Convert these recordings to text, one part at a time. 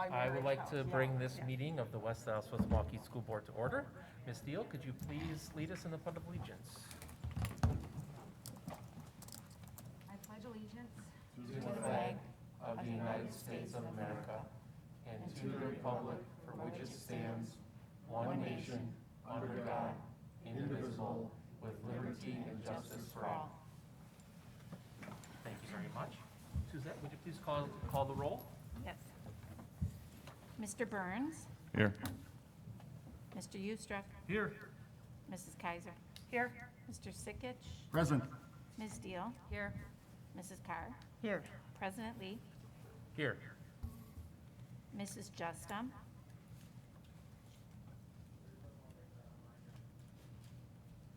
I would like to bring this meeting of the West Isles West Milwaukee School Board to order. Ms. Steele, could you please lead us in the pledge of allegiance? I pledge allegiance To the flag of the United States of America and to the republic for which it stands, one nation, under God, indivisible, with liberty and justice for all. Thank you very much. Suzette, would you please call the roll? Yes. Mr. Burns? Here. Mr. Eustruck? Here. Mrs. Kaiser? Here. Mr. Sikich? Present. Ms. Steele? Here. Mrs. Carr? Here. President Lee? Here. Mrs. Justum?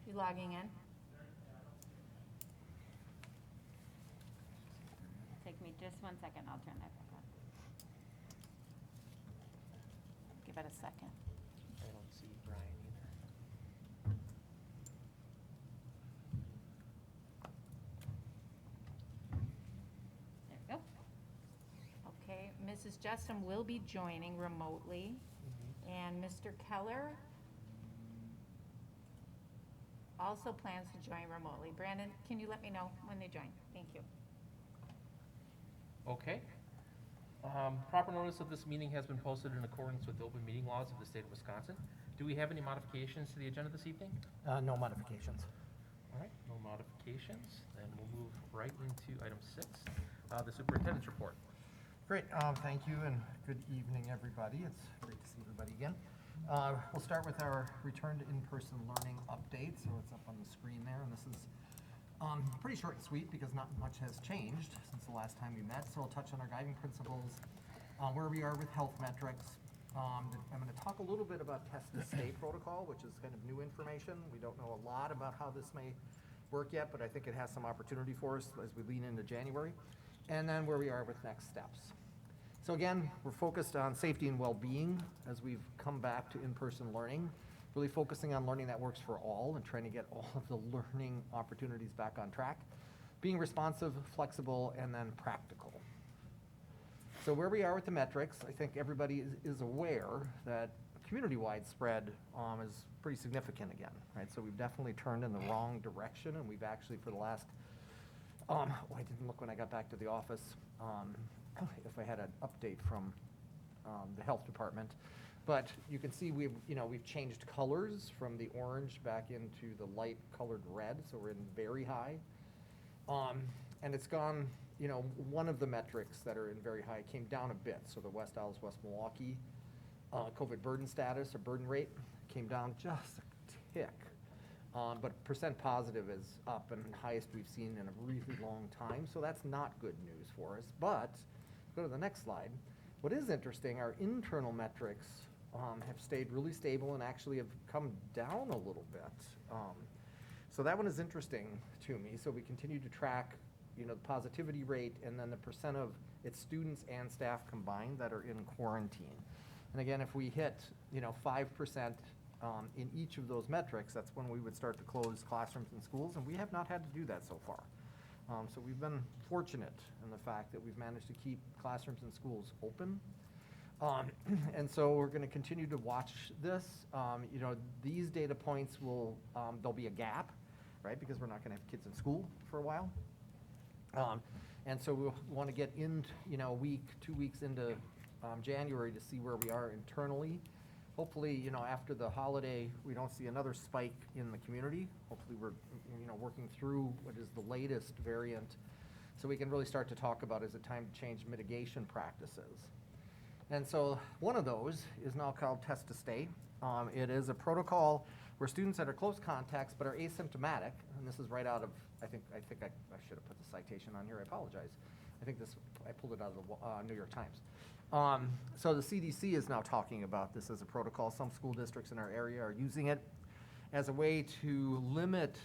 You logging in? Take me just 1 second, I'll turn that back on. Give it a second. I don't see Brian either. There we go. Okay, Mrs. Justum will be joining remotely, and Mr. Keller also plans to join remotely. Brandon, can you let me know when they join? Thank you. Okay. Proper notice of this meeting has been posted in accordance with the open meeting laws of the state of Wisconsin. Do we have any modifications to the agenda this evening? No modifications. All right, no modifications. Then we'll move right into item 6, the superintendent's report. Great, thank you and good evening, everybody. It's great to see everybody again. We'll start with our return to in-person learning update. So it's up on the screen there, and this is pretty short and sweet because not much has changed since the last time we met. So I'll touch on our guiding principles, where we are with health metrics. I'm going to talk a little bit about test to stay protocol, which is kind of new information. We don't know a lot about how this may work yet, but I think it has some opportunity for us as we lean into January. And then where we are with next steps. So again, we're focused on safety and well-being as we've come back to in-person learning, really focusing on learning that works for all and trying to get all of the learning opportunities back on track, being responsive, flexible, and then practical. So where we are with the metrics, I think everybody is aware that community-wide spread is pretty significant again, right? So we've definitely turned in the wrong direction, and we've actually for the last, I didn't look when I got back to the office, if I had an update from the health department. But you can see we've changed colors from the orange back into the light colored red, so we're in very high. And it's gone, one of the metrics that are in very high came down a bit. So the West Isles, West Milwaukee COVID burden status or burden rate came down just a tick. But percent positive is up and highest we've seen in a really long time. So that's not good news for us. But go to the next slide. What is interesting, our internal metrics have stayed really stable and actually have come down a little bit. So that one is interesting to me. So we continue to track, the positivity rate and then the percent of its students and staff combined that are in quarantine. And again, if we hit, 5% in each of those metrics, that's when we would start to close classrooms and schools, and we have not had to do that so far. So we've been fortunate in the fact that we've managed to keep classrooms and schools open. And so we're going to continue to watch this. These data points will, there'll be a gap, right? Because we're not going to have kids in school for a while. And so we'll want to get in, a week, 2 weeks into January to see where we are internally. Hopefully, after the holiday, we don't see another spike in the community. Hopefully we're, working through what is the latest variant so we can really start to talk about is it time to change mitigation practices. And so one of those is now called Test to Stay. It is a protocol where students that are close contacts but are asymptomatic, and this is right out of, I think I should have put the citation on here, I apologize. I pulled it out of the New York Times. So the CDC is now talking about this as a protocol. Some school districts in our area are using it as a way to limit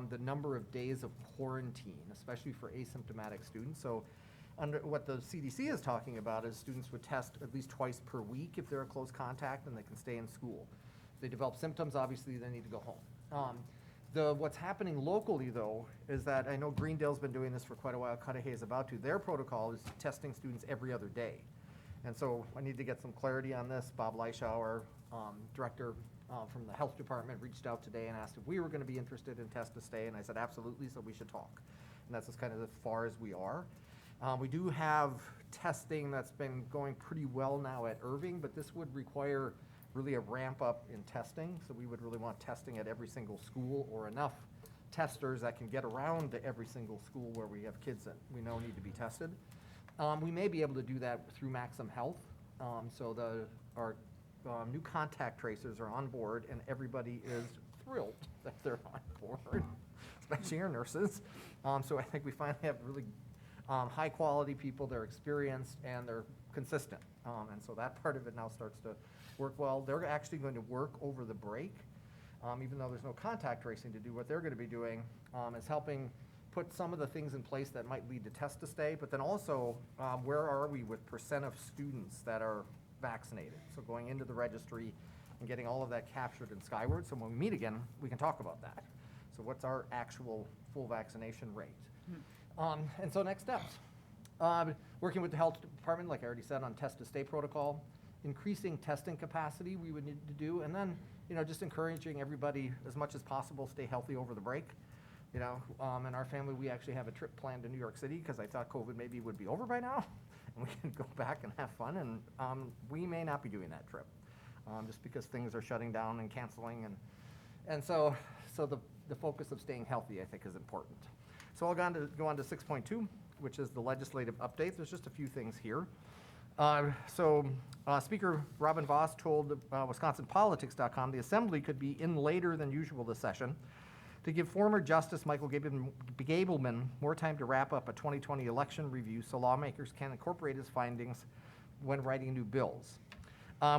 the number of days of quarantine, especially for asymptomatic students. So under what the CDC is talking about is students would test at least twice per week if they're a close contact and they can stay in school. If they develop symptoms, obviously they need to go home. What's happening locally, though, is that I know Greendale's been doing this for quite a while. Cudahy is about to. Their protocol is testing students every other day. And so I need to get some clarity on this. Bob Leishau, our director from the health department, reached out today and asked if we were going to be interested in test to stay, and I said absolutely, so we should talk. And that's as kind of as far as we are. We do have testing that's been going pretty well now at Irving, but this would require really a ramp up in testing. So we would really want testing at every single school, or enough testers that can get around to every single school where we have kids that we know need to be tested. We may be able to do that through Maxim Health. So our new contact tracers are on board, and everybody is thrilled that they're on board, especially our nurses. So I think we finally have really high quality people. They're experienced and they're consistent. And so that part of it now starts to work well. They're actually going to work over the break, even though there's no contact tracing to do. What they're going to be doing is helping put some of the things in place that might lead to test to stay, but then also where are we with percent of students that are vaccinated? So going into the registry and getting all of that captured in Skyward, so when we meet again, we can talk about that. So what's our actual full vaccination rate? And so next steps. Working with the health department, like I already said, on test to stay protocol, increasing testing capacity we would need to do, and then, just encouraging everybody as much as possible, stay healthy over the break. In our family, we actually have a trip planned to New York City because I thought COVID maybe would be over by now, and we can go back and have fun, and we may not be doing that trip, just because things are shutting down and canceling, and so the focus of staying healthy, I think, is important. So I'll go on to 6.2, which is the legislative update. There's just a few things here. Speaker Robin Voss told WisconsinPolitics.com the Assembly could be in later than usual this session to give former Justice Michael Gableman more time to wrap up a 2020 election review so lawmakers can incorporate his findings when writing new bills.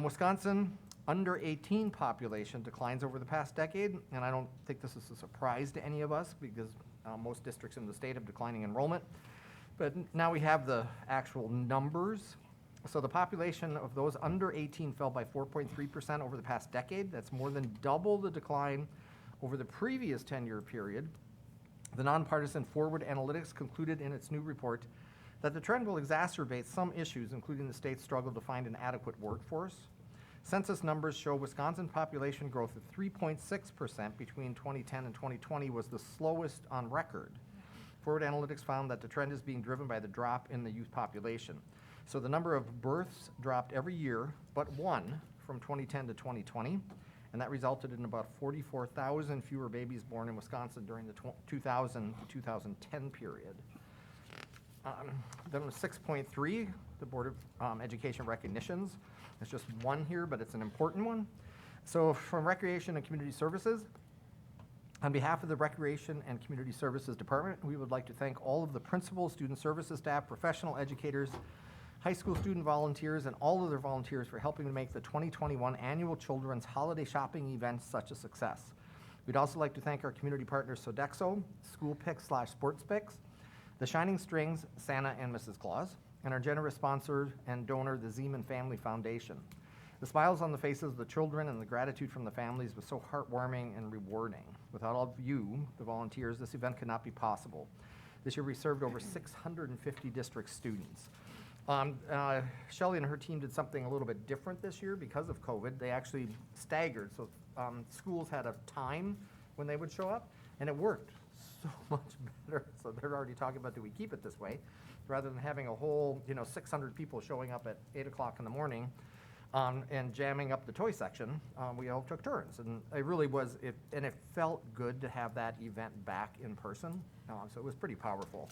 Wisconsin under 18 population declines over the past decade, and I don't think this is a surprise to any of us because most districts in the state have declining enrollment. But now we have the actual numbers. So the population of those under 18 fell by 4.3% over the past decade. That's more than double the decline over the previous 10-year period. The nonpartisan Forward Analytics concluded in its new report that the trend will exacerbate some issues, including the state's struggle to find an adequate workforce. Census numbers show Wisconsin population growth of 3.6% between 2010 and 2020 was the slowest on record. Forward Analytics found that the trend is being driven by the drop in the youth population. So the number of births dropped every year but one from 2010 to 2020, and that resulted in about 44,000 fewer babies born in Wisconsin during the 2000 to 2010 period. Then with 6.3, the Board of Education recognitions. There's just one here, but it's an important one. So from Recreation and Community Services, on behalf of the Recreation and Community Services Department, we would like to thank all of the principals, student services staff, professional educators, high school student volunteers, and all of their volunteers for helping to make the 2021 annual children's holiday shopping event such a success. We'd also like to thank our community partners Sodexo, School Picks / Sports Picks, the Shining Strings, Santa and Mrs. Claus, and our generous sponsor and donor, the Zeman Family Foundation. The smiles on the faces of the children and the gratitude from the families was so heartwarming and rewarding. Without all of you, the volunteers, this event could not be possible. This year we served over 650 district students. Shelley and her team did something a little bit different this year because of COVID. They actually staggered, so schools had a time when they would show up, and it worked so much better. So they're already talking about, do we keep it this way? Rather than having a whole 600 people showing up at 8 o'clock in the morning and jamming up the toy section, we all took turns. And it really was, and it felt good to have that event back in person. So it was pretty powerful.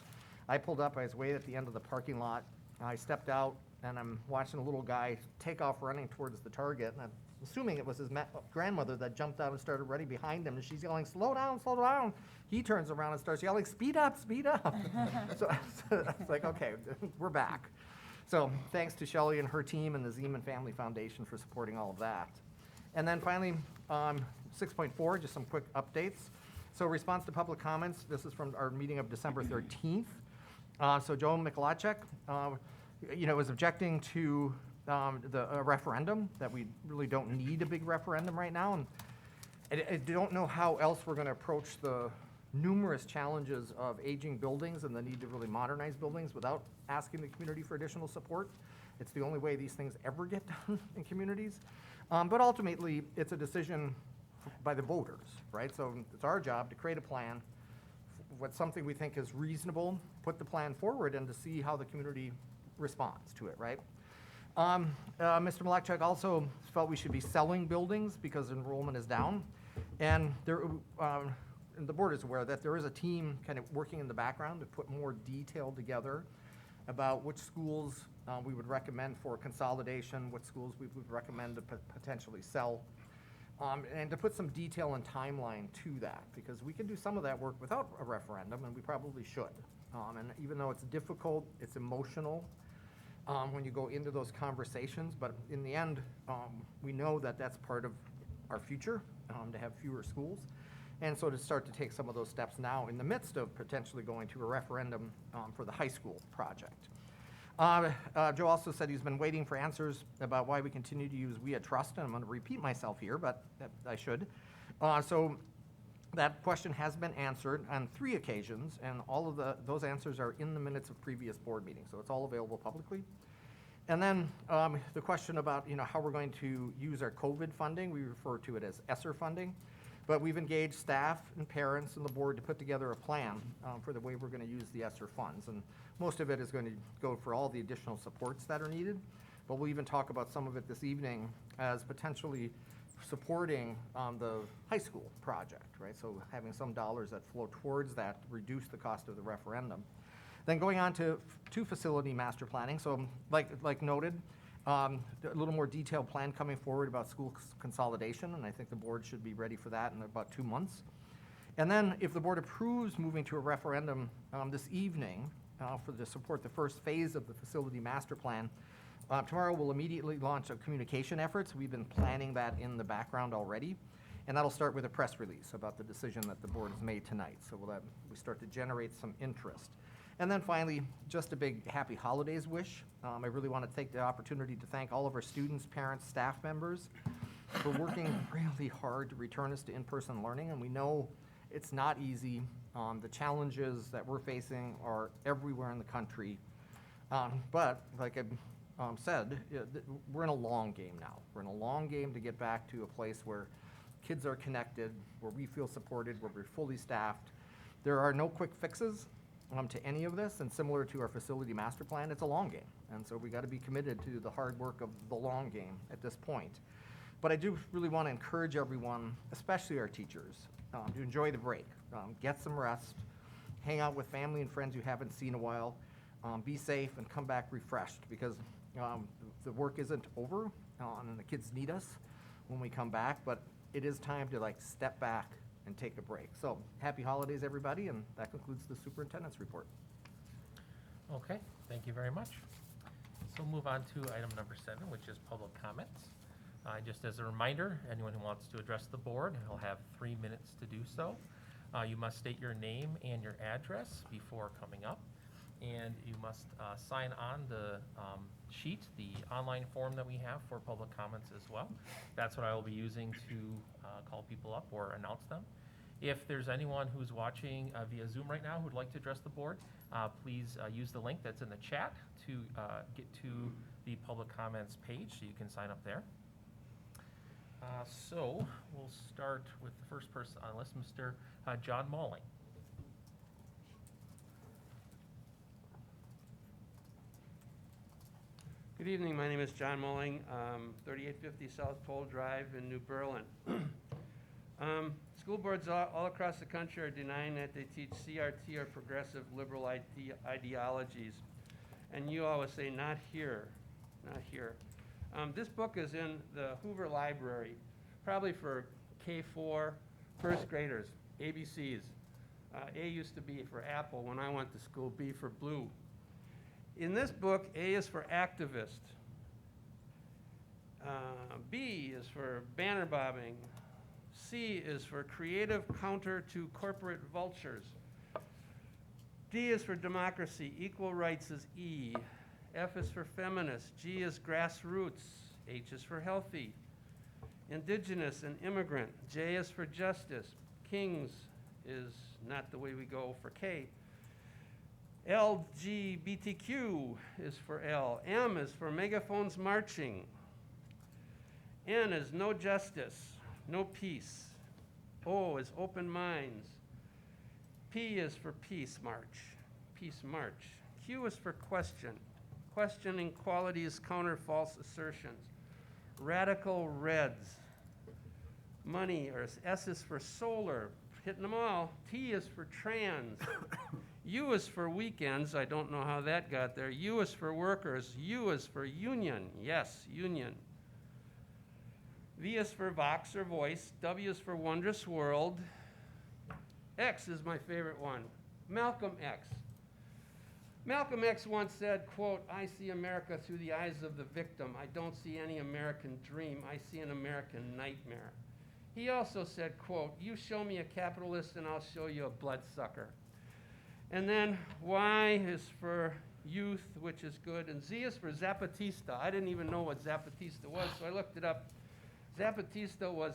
I pulled up, I was way at the end of the parking lot. I stepped out and I'm watching a little guy take off running towards the target. And I'm assuming it was his grandmother that jumped out and started running behind him. And she's yelling, slow down, slow down. He turns around and starts yelling, speed up, speed up. So it's like, okay, we're back. So thanks to Shelley and her team and the Zeman Family Foundation for supporting all of that. And then finally, 6.4, just some quick updates. So response to public comments, this is from our meeting of December 13th. So Joe Mikulacek, was objecting to the referendum, that we really don't need a big referendum right now. And I don't know how else we're going to approach the numerous challenges of aging buildings and the need to really modernize buildings without asking the community for additional support. It's the only way these things ever get done in communities. But ultimately, it's a decision by the voters, right? So it's our job to create a plan, what's something we think is reasonable, put the plan forward, and to see how the community responds to it, right? Mr. Malekchuk also felt we should be selling buildings because enrollment is down. And and the board is aware that there is a team kind of working in the background to put more detail together about which schools we would recommend for consolidation, what schools we would recommend to potentially sell, and to put some detail and timeline to that, because we can do some of that work without a referendum, and we probably should. And even though it's difficult, it's emotional when you go into those conversations, but in the end, we know that that's part of our future, to have fewer schools. And so to start to take some of those steps now in the midst of potentially going to a referendum for the high school project. Joe also said he's been waiting for answers about why we continue to use We at Trust, and I'm going to repeat myself here, but I should. So that question has been answered on 3 occasions, and all of those answers are in the minutes of previous board meetings, so it's all available publicly. And then the question about how we're going to use our COVID funding, we refer to it as ESSER funding. But we've engaged staff and parents and the board to put together a plan for the way we're going to use the ESSER funds. And most of it is going to go for all the additional supports that are needed. But we'll even talk about some of it this evening as potentially supporting the high school project, right? So having some dollars that flow towards that to reduce the cost of the referendum. Then going on to facility master planning. So like noted, a little more detailed plan coming forward about school consolidation, and I think the board should be ready for that in about 2 months. And then if the board approves moving to a referendum this evening to support the first phase of the facility master plan, tomorrow we'll immediately launch a communication efforts. We've been planning that in the background already, and that'll start with a press release about the decision that the board has made tonight. So we start to generate some interest. And then finally, just a big happy holidays wish. I really want to take the opportunity to thank all of our students, parents, staff members for working really hard to return us to in-person learning. And we know it's not easy. The challenges that we're facing are everywhere in the country. But like I said, we're in a long game now. We're in a long game to get back to a place where kids are connected, where we feel supported, where we're fully staffed. There are no quick fixes to any of this, and similar to our facility master plan, it's a long game. And so we got to be committed to the hard work of the long game at this point. But I do really want to encourage everyone, especially our teachers, to enjoy the break, get some rest, hang out with family and friends you haven't seen in a while, be safe, and come back refreshed, because the work isn't over, and the kids need us when we come back, but it is time to step back and take a break. So happy holidays, everybody, and that concludes the superintendent's report. Okay, thank you very much. So we'll move on to item number 7, which is public comments. Just as a reminder, anyone who wants to address the board will have 3 minutes to do so. You must state your name and your address before coming up, and you must sign on the sheet, the online form that we have for public comments as well. That's what I will be using to call people up or announce them. If there's anyone who's watching via Zoom right now who'd like to address the board, please use the link that's in the chat to get to the public comments page so you can sign up there. So we'll start with the first person on the list, Mr. John Malling. Good evening, my name is John Mulling, 3850 South Pole Drive in New Berlin. School boards all across the country are denying that they teach CRT or progressive liberal ideologies. And you always say, not here, not here. This book is in the Hoover Library, probably for K4 first graders, ABCs. A used to be for apple when I went to school, B for blue. In this book, A is for activist. B is for banner bobbing. C is for creative counter to corporate vultures. D is for democracy. Equal rights is E. F is for feminist. G is grassroots. H is for healthy. Indigenous and immigrant. J is for justice. Kings is not the way we go for K. LGBTQ is for L. M is for megaphones marching. N is no justice, no peace. O is open minds. P is for peace march, peace march. Q is for question, questioning qualities, counter false assertions. Radical reds. Money, or S is for solar, hitting them all. T is for trans. U is for weekends. I don't know how that got there. U is for workers. U is for union. Yes, union. V is for Vox or voice. W is for wondrous world. X is my favorite one. Malcolm X. Malcolm X once said, quote, "I see America through the eyes of the victim. I don't see any American dream. I see an American nightmare." He also said, quote, "You show me a capitalist and I'll show you a bloodsucker." And then Y is for youth, which is good, and Z is for Zapatista. I didn't even know what Zapatista was, so I looked it up. Zapatista was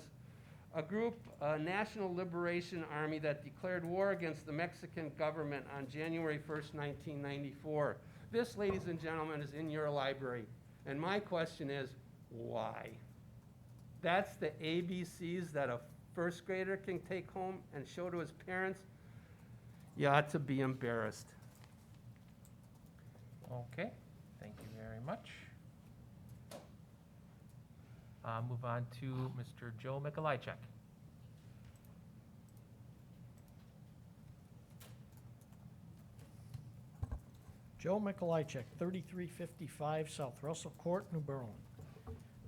a group, a national liberation army that declared war against the Mexican government on January 1st, 1994. This, ladies and gentlemen, is in your library. And my question is, why? That's the ABCs that a first grader can take home and show to his parents. You ought to be embarrassed. Okay, thank you very much. Move on to Mr. Joe Mikolajczyk. Joe Mikolajczyk, 3355 South Russell Court, New Berlin.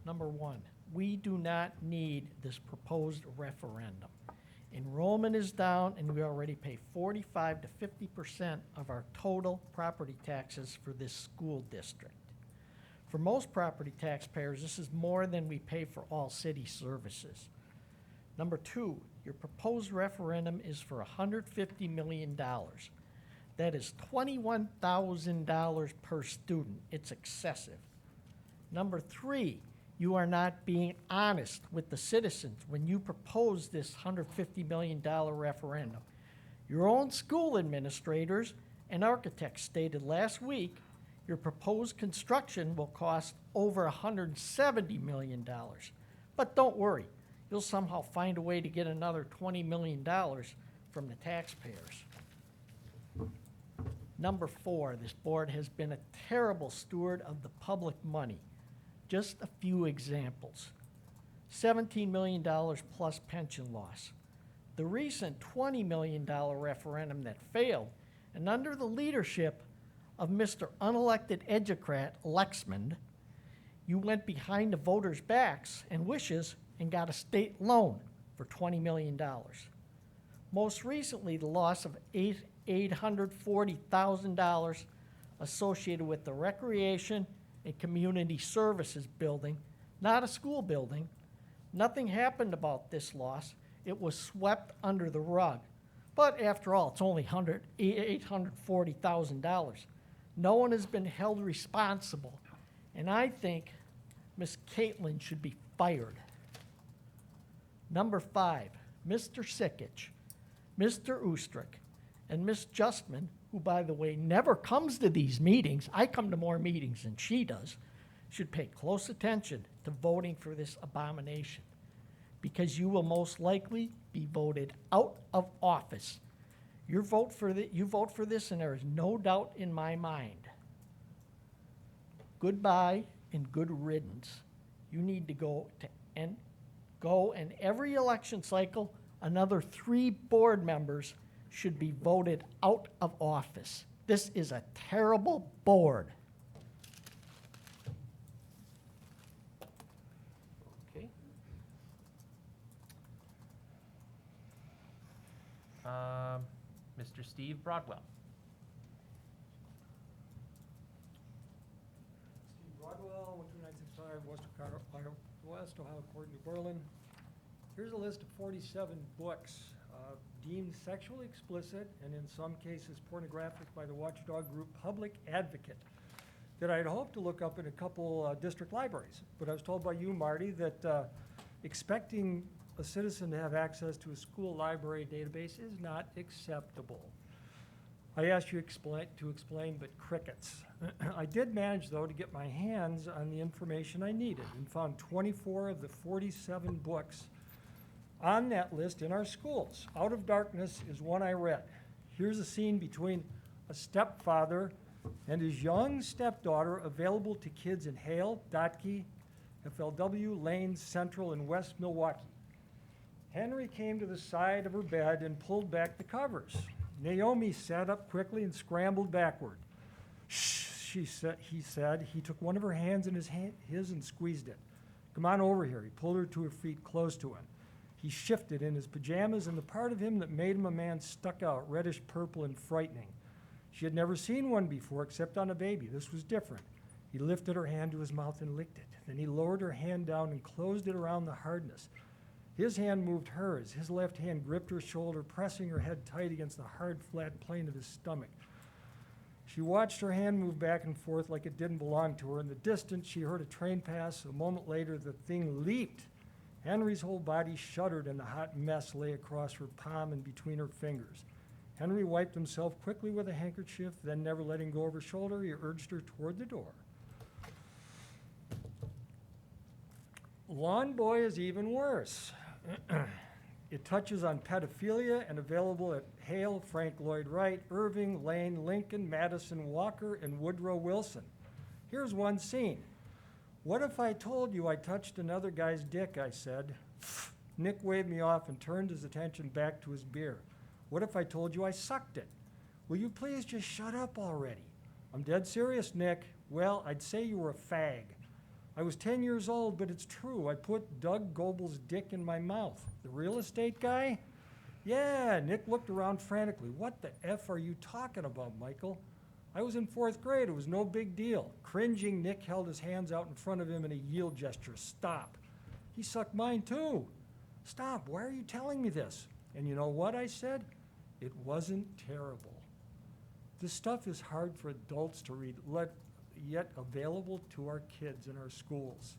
Number one, we do not need this proposed referendum. Enrollment is down, and we already pay 45 to 50% of our total property taxes for this school district. For most property taxpayers, this is more than we pay for all city services. Number two, your proposed referendum is for $150 million. That is $21,000 per student. It's excessive. Number three, you are not being honest with the citizens when you propose this $150 million referendum. Your own school administrators and architects stated last week your proposed construction will cost over $170 million. But don't worry, you'll somehow find a way to get another $20 million from the taxpayers. Number four, this board has been a terrible steward of the public money. Just a few examples. $17 million plus pension loss. The recent $20 million referendum that failed, and under the leadership of Mr. Unelected Educrat Lexmond, you went behind the voters' backs and wishes and got a state loan for $20 million. Most recently, the loss of $840,000 associated with the Recreation and Community Services building, not a school building. Nothing happened about this loss. It was swept under the rug. But after all, it's only $840,000. No one has been held responsible. And I think Ms. Caitlin should be fired. Number five, Mr. Sikich, Mr. Ustrick, and Ms. Justman, who, by the way, never comes to these meetings, I come to more meetings than she does, should pay close attention to voting for this abomination, because you will most likely be voted out of office. You vote for this, and there is no doubt in my mind. Goodbye and good riddance. You need to go and every election cycle, another 3 board members should be voted out of office. This is a terrible board. Okay. Mr. Steve Broadwell. Steve Broadwell, 12965 West Ohio Court, New Berlin. Here's a list of 47 books deemed sexually explicit and in some cases pornographic by the watchdog group Public Advocate that I'd hoped to look up in a couple district libraries. But I was told by you, Marty, that expecting a citizen to have access to a school library database is not acceptable. I asked you to explain, but crickets. I did manage, though, to get my hands on the information I needed and found 24 of the 47 books on that list in our schools. Out of Darkness is one I read. Here's a scene between a stepfather and his young stepdaughter, available to kids in Hale, Dotke, FLW, Lanes, Central, and West Milwaukee. Henry came to the side of her bed and pulled back the covers. Naomi sat up quickly and scrambled backward. Shh, he said. He took one of her hands in his and squeezed it. Come on over here. He pulled her to her feet close to him. He shifted in his pajamas, and the part of him that made him a man stuck out, reddish purple and frightening. She had never seen one before except on a baby. This was different. He lifted her hand to his mouth and licked it. Then he lowered her hand down and closed it around the hardness. His hand moved hers. His left hand gripped her shoulder, pressing her head tight against the hard, flat plane of his stomach. She watched her hand move back and forth like it didn't belong to her. In the distance, she heard a train pass. A moment later, the thing leaped. Henry's whole body shuddered, and the hot mess lay across her palm and between her fingers. Henry wiped himself quickly with a handkerchief, then, never letting go of her shoulder, he urged her toward the door. Lawn Boy is even worse. It touches on pedophilia and available at Hale, Frank Lloyd Wright, Irving, Lane, Lincoln, Madison, Walker, and Woodrow Wilson. Here's one scene. What if I told you I touched another guy's dick, I said. Nick waved me off and turned his attention back to his beer. What if I told you I sucked it? Will you please just shut up already? I'm dead serious, Nick. Well, I'd say you were a fag. I was 10 years old, but it's true. I put Doug Goebel's dick in my mouth. The real estate guy? Yeah, Nick looked around frantically. What the F are you talking about, Michael? I was in 4th grade. It was no big deal. Cringing, Nick held his hands out in front of him in a yield gesture. Stop. He sucked mine too. Stop. Why are you telling me this? And you know what, I said? It wasn't terrible. This stuff is hard for adults to read, yet available to our kids in our schools.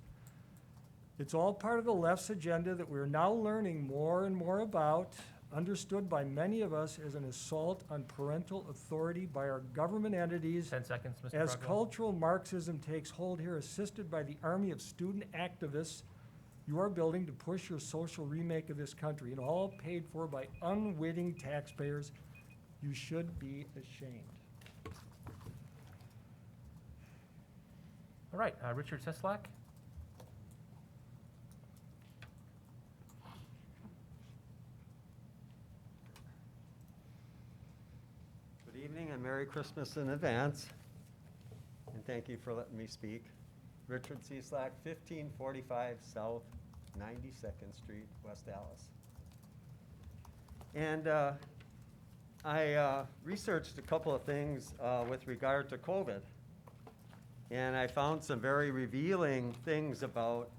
It's all part of the left's agenda that we're now learning more and more about, understood by many of us as an assault on parental authority by our government entities. 10 seconds, Mr. As Bruggeman. cultural Marxism takes hold here, assisted by the army of student activists you are building to push your social remake of this country, and all paid for by unwitting taxpayers. You should be ashamed. All right, Richard Seslak. Good evening and Merry Christmas in advance. And thank you for letting me speak. Richard Seslak, 1545 South 92nd Street, West Dallas. And I researched a couple of things with regard to COVID. And I found some very revealing things about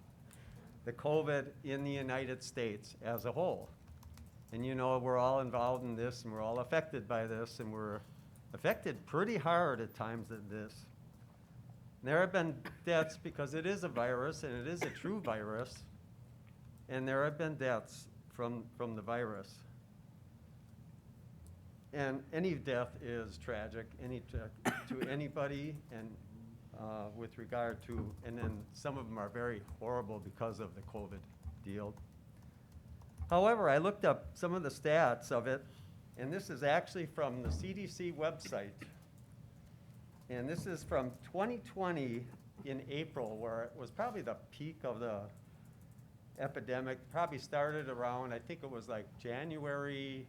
the COVID in the United States as a whole. And you know, we're all involved in this and we're all affected by this, and we're affected pretty hard at times at this. And there have been deaths because it is a virus and it is a true virus. And there have been deaths from the virus. And any death is tragic, to anybody, and with regard to, and then some of them are very horrible because of the COVID deal. However, I looked up some of the stats of it, and this is actually from the CDC website. And this is from 2020 in April, where it was probably the peak of the epidemic. Probably started around, I think it was like January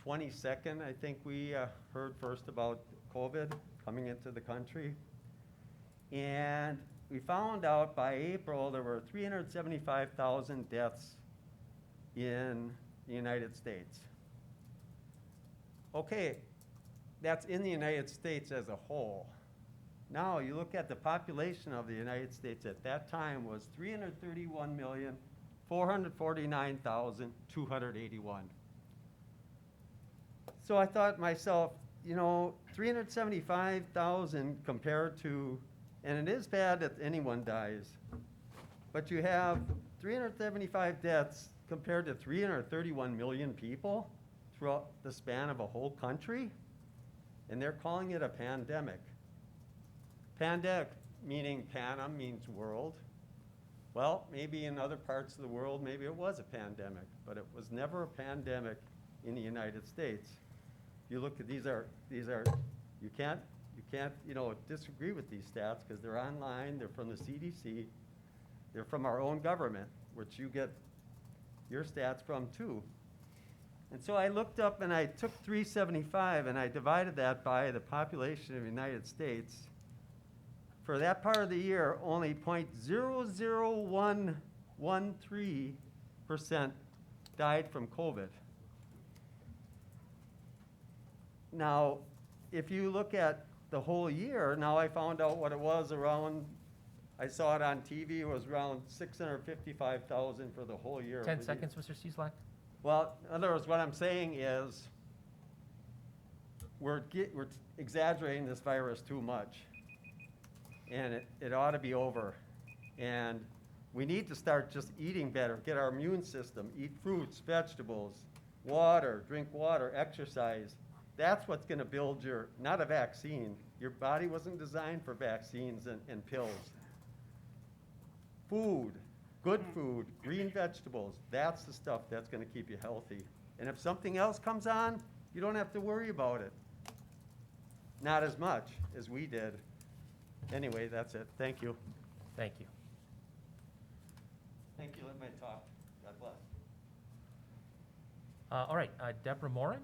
22nd, I think we heard first about COVID coming into the country. And we found out by April there were 375,000 deaths in the United States. Okay, that's in the United States as a whole. Now you look at the population of the United States at that time was 331,449,281. So I thought to myself, you know, 375,000 compared to, and it is bad that anyone dies, but you have 375 deaths compared to 331 million people, throughout the span of a whole country, and they're calling it a pandemic. Pandemic, meaning pana means world. Well, maybe in other parts of the world, maybe it was a pandemic, but it was never a pandemic in the United States. You look at these are, you can't, disagree with these stats because they're online, they're from the CDC, they're from our own government, which you get your stats from too. And so I looked up and I took 375 and I divided that by the population of the United States. For that part of the year, only 0.00113% died from COVID. Now, if you look at the whole year, now I found out what it was around, I saw it on TV, it was around 655,000 for the whole year. 10 seconds, Mr. Cieslak. Well, in other words, what I'm saying is we're exaggerating this virus too much. And it ought to be over. And we need to start just eating better, get our immune system, eat fruits, vegetables, water, drink water, exercise. That's what's going to build not a vaccine. Your body wasn't designed for vaccines and pills. Food, good food, green vegetables, that's the stuff that's going to keep you healthy. And if something else comes on, you don't have to worry about it. Not as much as we did. Anyway, that's it. Thank you. Thank you. Thank you. Let me talk. God bless. All right, Deborah Morin.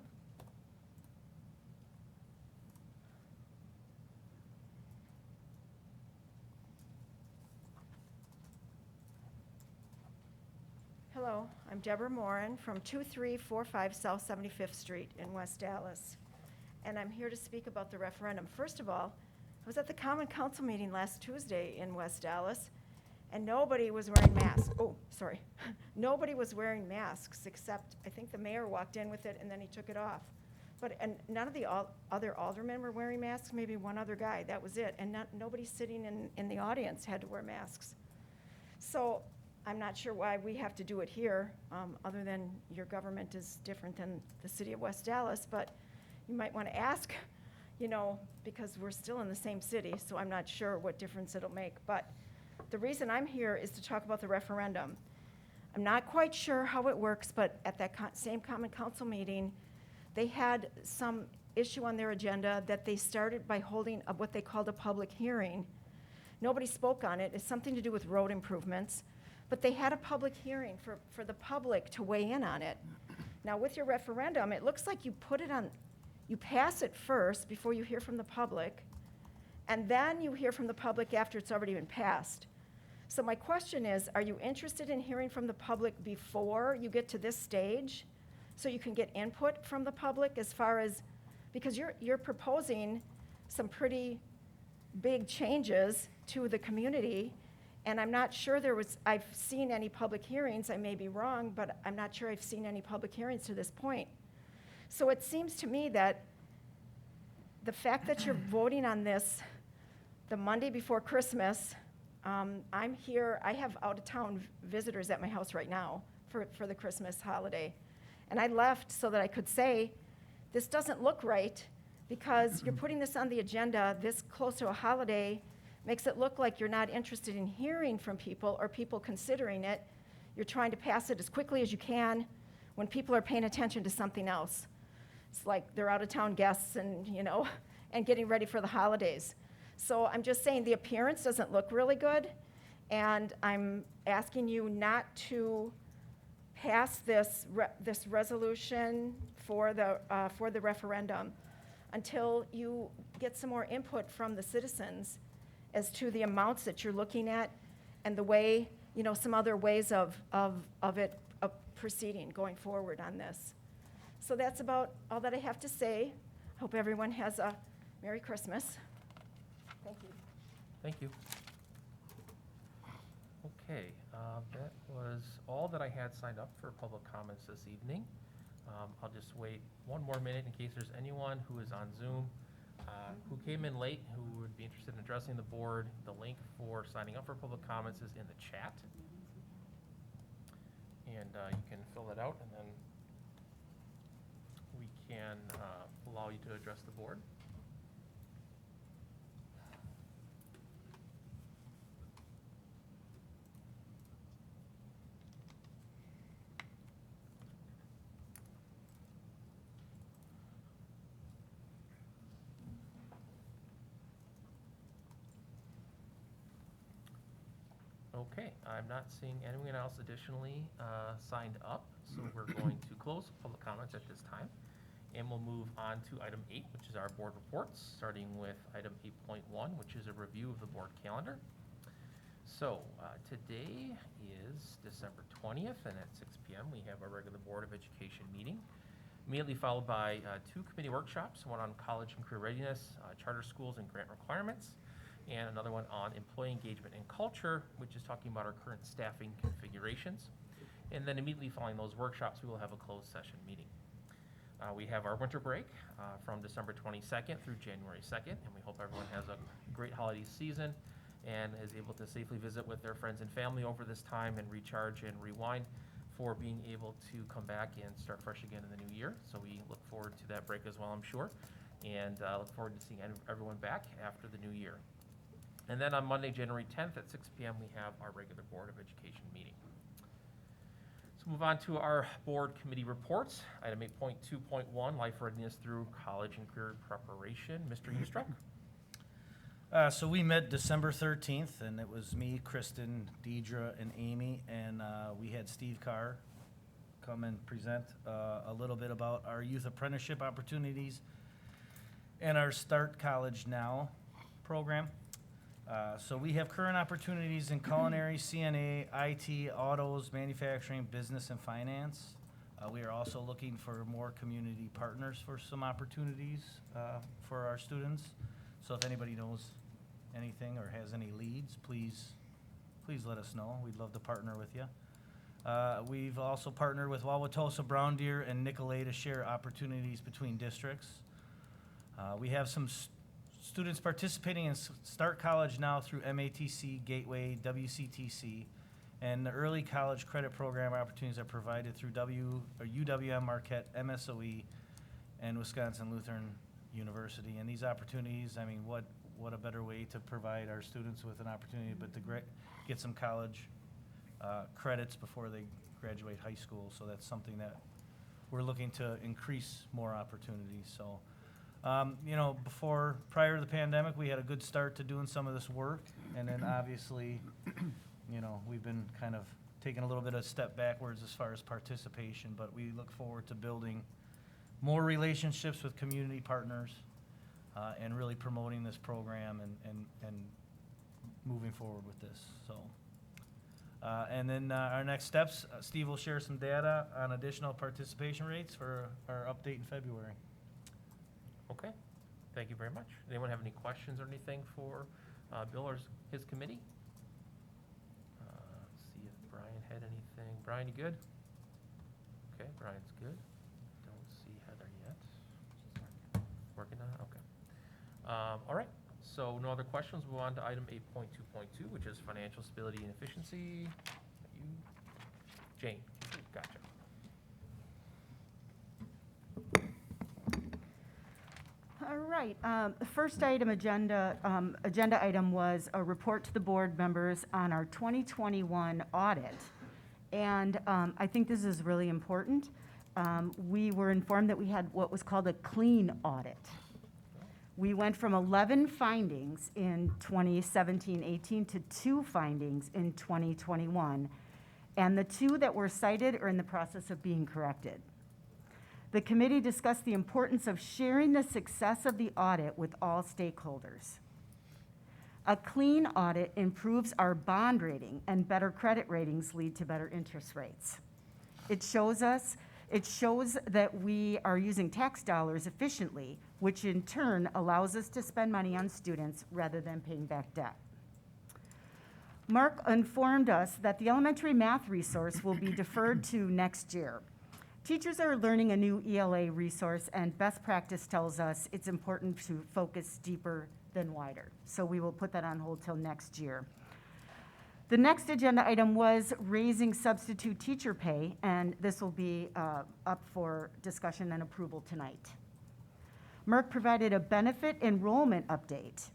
Hello, I'm Deborah Morin from 2345 South 75th Street in West Dallas. And I'm here to speak about the referendum. First of all, I was at the Common Council meeting last Tuesday in West Dallas, and nobody was wearing masks. Oh, sorry. Nobody was wearing masks except I think the mayor walked in with it and then he took it off. And none of the other aldermen were wearing masks, maybe one other guy, that was it. And nobody sitting in the audience had to wear masks. So I'm not sure why we have to do it here, other than your government is different than the city of West Dallas, but you might want to ask, because we're still in the same city, so I'm not sure what difference it'll make. But the reason I'm here is to talk about the referendum. I'm not quite sure how it works, but at that same Common Council meeting, they had some issue on their agenda that they started by holding what they called a public hearing. Nobody spoke on it. It's something to do with road improvements. But they had a public hearing for the public to weigh in on it. Now, with your referendum, it looks like you pass it first before you hear from the public, and then you hear from the public after it's already been passed. So my question is, are you interested in hearing from the public before you get to this stage so you can get input from the public as far as, because you're proposing some pretty big changes to the community, and I'm not sure I've seen any public hearings, I may be wrong, but I'm not sure I've seen any public hearings to this point. So it seems to me that the fact that you're voting on this the Monday before Christmas, I'm here, I have out-of-town visitors at my house right now for the Christmas holiday. And I left so that I could say, this doesn't look right because you're putting this on the agenda this close to a holiday, makes it look like you're not interested in hearing from people or people considering it. You're trying to pass it as quickly as you can when people are paying attention to something else. It's like they're out-of-town guests and, and getting ready for the holidays. So I'm just saying the appearance doesn't look really good, and I'm asking you not to pass this resolution for the referendum until you get some more input from the citizens as to the amounts that you're looking at and the way, some other ways of proceeding, going forward on this. So that's about all that I have to say. Hope everyone has a Merry Christmas. Thank you. Thank you. Okay, that was all that I had signed up for public comments this evening. I'll just wait one more minute in case there's anyone who is on Zoom who came in late who would be interested in addressing the board. The link for signing up for public comments is in the chat. And you can fill that out and then can allow you to address the board. Okay, I'm not seeing anyone else additionally signed up, so we're going to close public comments at this time. And we'll move on to item 8, which is our board reports, starting with item 8.1, which is a review of the board calendar. So today is December 20th, and at 6 p.m. we have our regular Board of Education meeting, immediately followed by 2 committee workshops, one on college and career readiness, charter schools and grant requirements, and another one on employee engagement and culture, which is talking about our current staffing configurations. And then immediately following those workshops, we will have a closed session meeting. We have our winter break from December 22nd through January 2nd, and we hope everyone has a great holiday season and is able to safely visit with their friends and family over this time and recharge and rewind for being able to come back and start fresh again in the new year. So we look forward to that break as well, I'm sure, and look forward to seeing everyone back after the new year. And then on Monday, January 10th at 6 p.m., we have our regular Board of Education meeting. Let's move on to our board committee reports. Item 8.2.1, Life Readiness through College and Career Preparation. Mr. Eustruck? So we met December 13th, and it was me, Kristen, Deidre, and Amy, and we had Steve Carr come and present a little bit about our youth apprenticeship opportunities and our Start College Now program. So we have current opportunities in culinary, CNA, IT, autos, manufacturing, business, and finance. We are also looking for more community partners for some opportunities for our students. So if anybody knows anything or has any leads, please let us know. We'd love to partner with you. We've also partnered with Wauwatosa, Brown Deer, and Nicolay to share opportunities between districts. We have some students participating in Start College Now through MATC, Gateway, WCTC, and the early college credit program opportunities are provided through UWM, Marquette, MSOE, and Wisconsin Lutheran University. And these opportunities, I mean, what a better way to provide our students with an opportunity but to get some college credits before they graduate high school. So that's something that we're looking to increase more opportunities. So. Prior to the pandemic, we had a good start to doing some of this work, and then obviously, we've been kind of taking a little bit of a step backwards as far as participation, but we look forward to building more relationships with community partners and really promoting this program and moving forward with this. So, and then our next steps, Steve will share some data on additional participation rates for our update in February. Okay, thank you very much. Anyone have any questions or anything for Bill or his committee? Let's see if Brian had anything. Brian, you good? Okay, Brian's good. Don't see Heather yet. Working on it? Okay. All right, so no other questions. We'll move on to item 8.2.2, which is financial stability and efficiency. You, Jane, gotcha. All right, the first agenda item was a report to the board members on our 2021 audit. And I think this is really important. We were informed that we had what was called a clean audit. We went from 11 findings in 2017-18 to 2 findings in 2021. And the 2 that were cited are in the process of being corrected. The committee discussed the importance of sharing the success of the audit with all stakeholders. A clean audit improves our bond rating, and better credit ratings lead to better interest rates. It shows that we are using tax dollars efficiently, which in turn allows us to spend money on students rather than paying back debt. Mark informed us that the elementary math resource will be deferred to next year. Teachers are learning a new ELA resource, and best practice tells us it's important to focus deeper than wider. So we will put that on hold till next year. The next agenda item was raising substitute teacher pay, and this will be up for discussion and approval tonight. Merck provided a benefit enrollment update.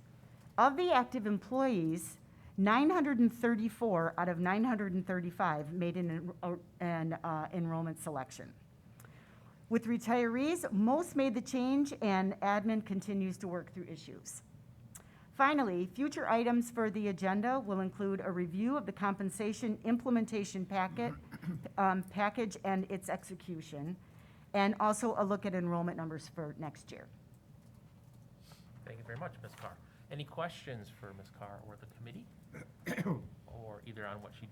Of the active employees, 934 out of 935 made an enrollment selection. With retirees, most made the change, and admin continues to work through issues. Finally, future items for the agenda will include a review of the compensation implementation package and its execution, and also a look at enrollment numbers for next year. Thank you very much, Ms. Carr. Any questions for Ms. Carr or the committee? Or either on what she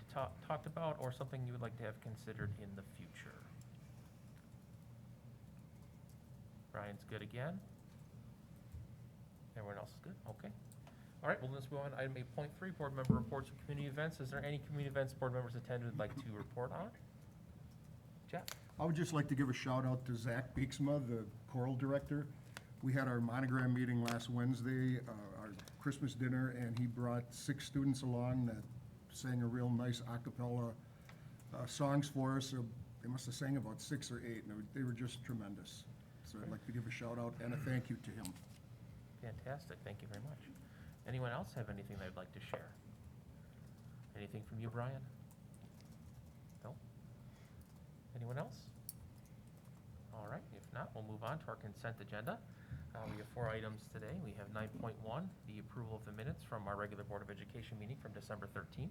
talked about or something you would like to have considered in the future? Brian's good again. Everyone else is good? Okay. All right, well, let's move on to item 8.3, board member reports and community events. Is there any community events board members attended would like to report on? Jeff? I would just like to give a shout out to Zach Beeksma, the choral director. We had our monogram meeting last Wednesday, our Christmas dinner, and he brought 6 students along that sang a real nice a cappella songs for us. So they must have sang about 6 or 8, and they were just tremendous. So I'd like to give a shout out and a thank you to him. Fantastic, thank you very much. Anyone else have anything they'd like to share? Anything from you, Brian? No? Anyone else? All right, if not, we'll move on to our consent agenda. We have 4 items today. We have 9.1, the approval of the minutes from our regular Board of Education meeting from December 13th.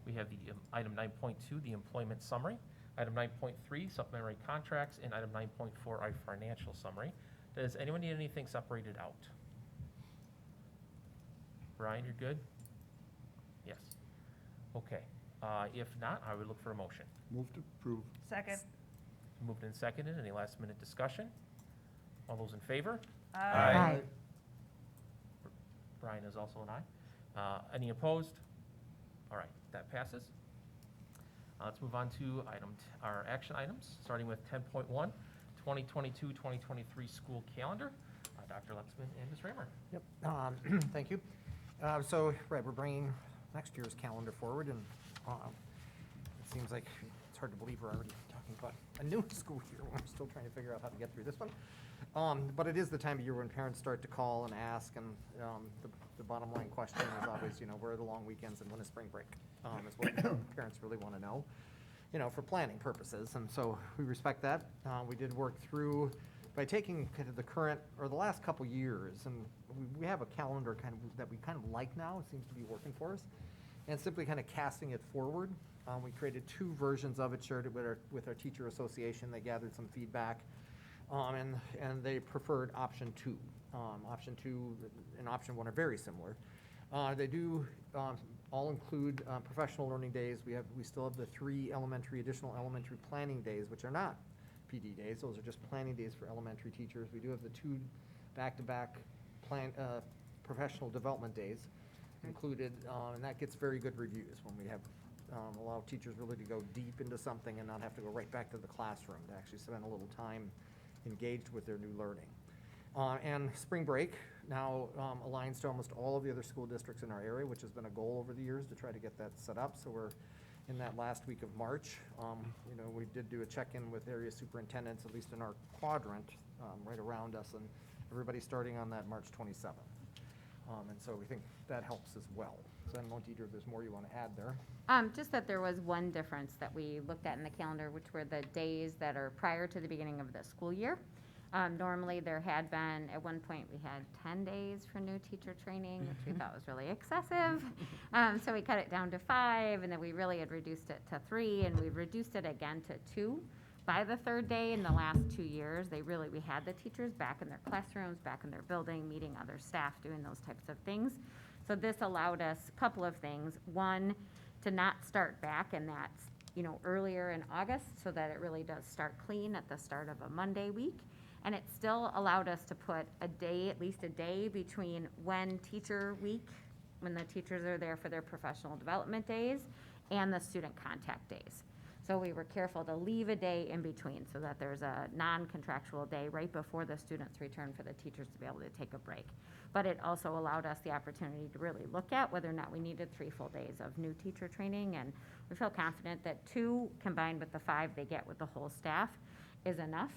We have the item 9.2, the employment summary. Item 9.3, supplementary contracts, and item 9.4, our financial summary. Does anyone need anything separated out? Brian, you're good? Yes. Okay. If not, I would look for a motion. Move to approve. Second. Moved and seconded. Any last minute discussion? All those in favor? Aye. Brian is also an aye. Any opposed? All right, that passes. Let's move on to our action items, starting with 10.1, 2022-2023 school calendar. Dr. Lexman and Ms. Raymer. Yep, thank you. So, right, we're bringing next year's calendar forward, and it seems like it's hard to believe we're already talking about a new school year. We're still trying to figure out how to get through this one. But it is the time of year when parents start to call and ask, and the bottom line question is always, where are the long weekends and when is spring break? Is what parents really want to know, for planning purposes. And so we respect that. We did work through by taking kind of the current or the last couple years, and we have a calendar that we kind of like now. It seems to be working for us, and simply kind of casting it forward. We created 2 versions of it, shared it with our teacher association. They gathered some feedback. And they preferred option 2. Option 2 and option 1 are very similar. They do all include professional learning days. We still have the 3 additional elementary planning days, which are not PD days. Those are just planning days for elementary teachers. We do have the 2 back-to-back professional development days included, and that gets very good reviews when we have allow teachers really to go deep into something and not have to go right back to the classroom, to actually spend a little time engaged with their new learning. And spring break now aligns to almost all of the other school districts in our area, which has been a goal over the years to try to get that set up. So we're in that last week of March. We did do a check-in with area superintendents, at least in our quadrant, right around us, and everybody's starting on that March 27th. And so we think that helps as well. So I don't know, Deidre, if there's more you want to add there. Just that there was one difference that we looked at in the calendar, which were the days that are prior to the beginning of the school year. Normally, there had been, at one point, we had 10 days for new teacher training, which we thought was really excessive. So we cut it down to 5, and then we really had reduced it to 3, and we reduced it again to 2 by the 3rd day. In the last 2 years, we had the teachers back in their classrooms, back in their building, meeting other staff, doing those types of things. So this allowed us a couple of things. One, to not start back in that, earlier in August, so that it really does start clean at the start of a Monday week. And it still allowed us to put at least a day between when teacher week, when the teachers are there for their professional development days, and the student contact days. So we were careful to leave a day in between so that there's a non-contractual day right before the students return for the teachers to be able to take a break. But it also allowed us the opportunity to really look at whether or not we needed 3 full days of new teacher training. And we feel confident that 2 combined with the 5 they get with the whole staff is enough.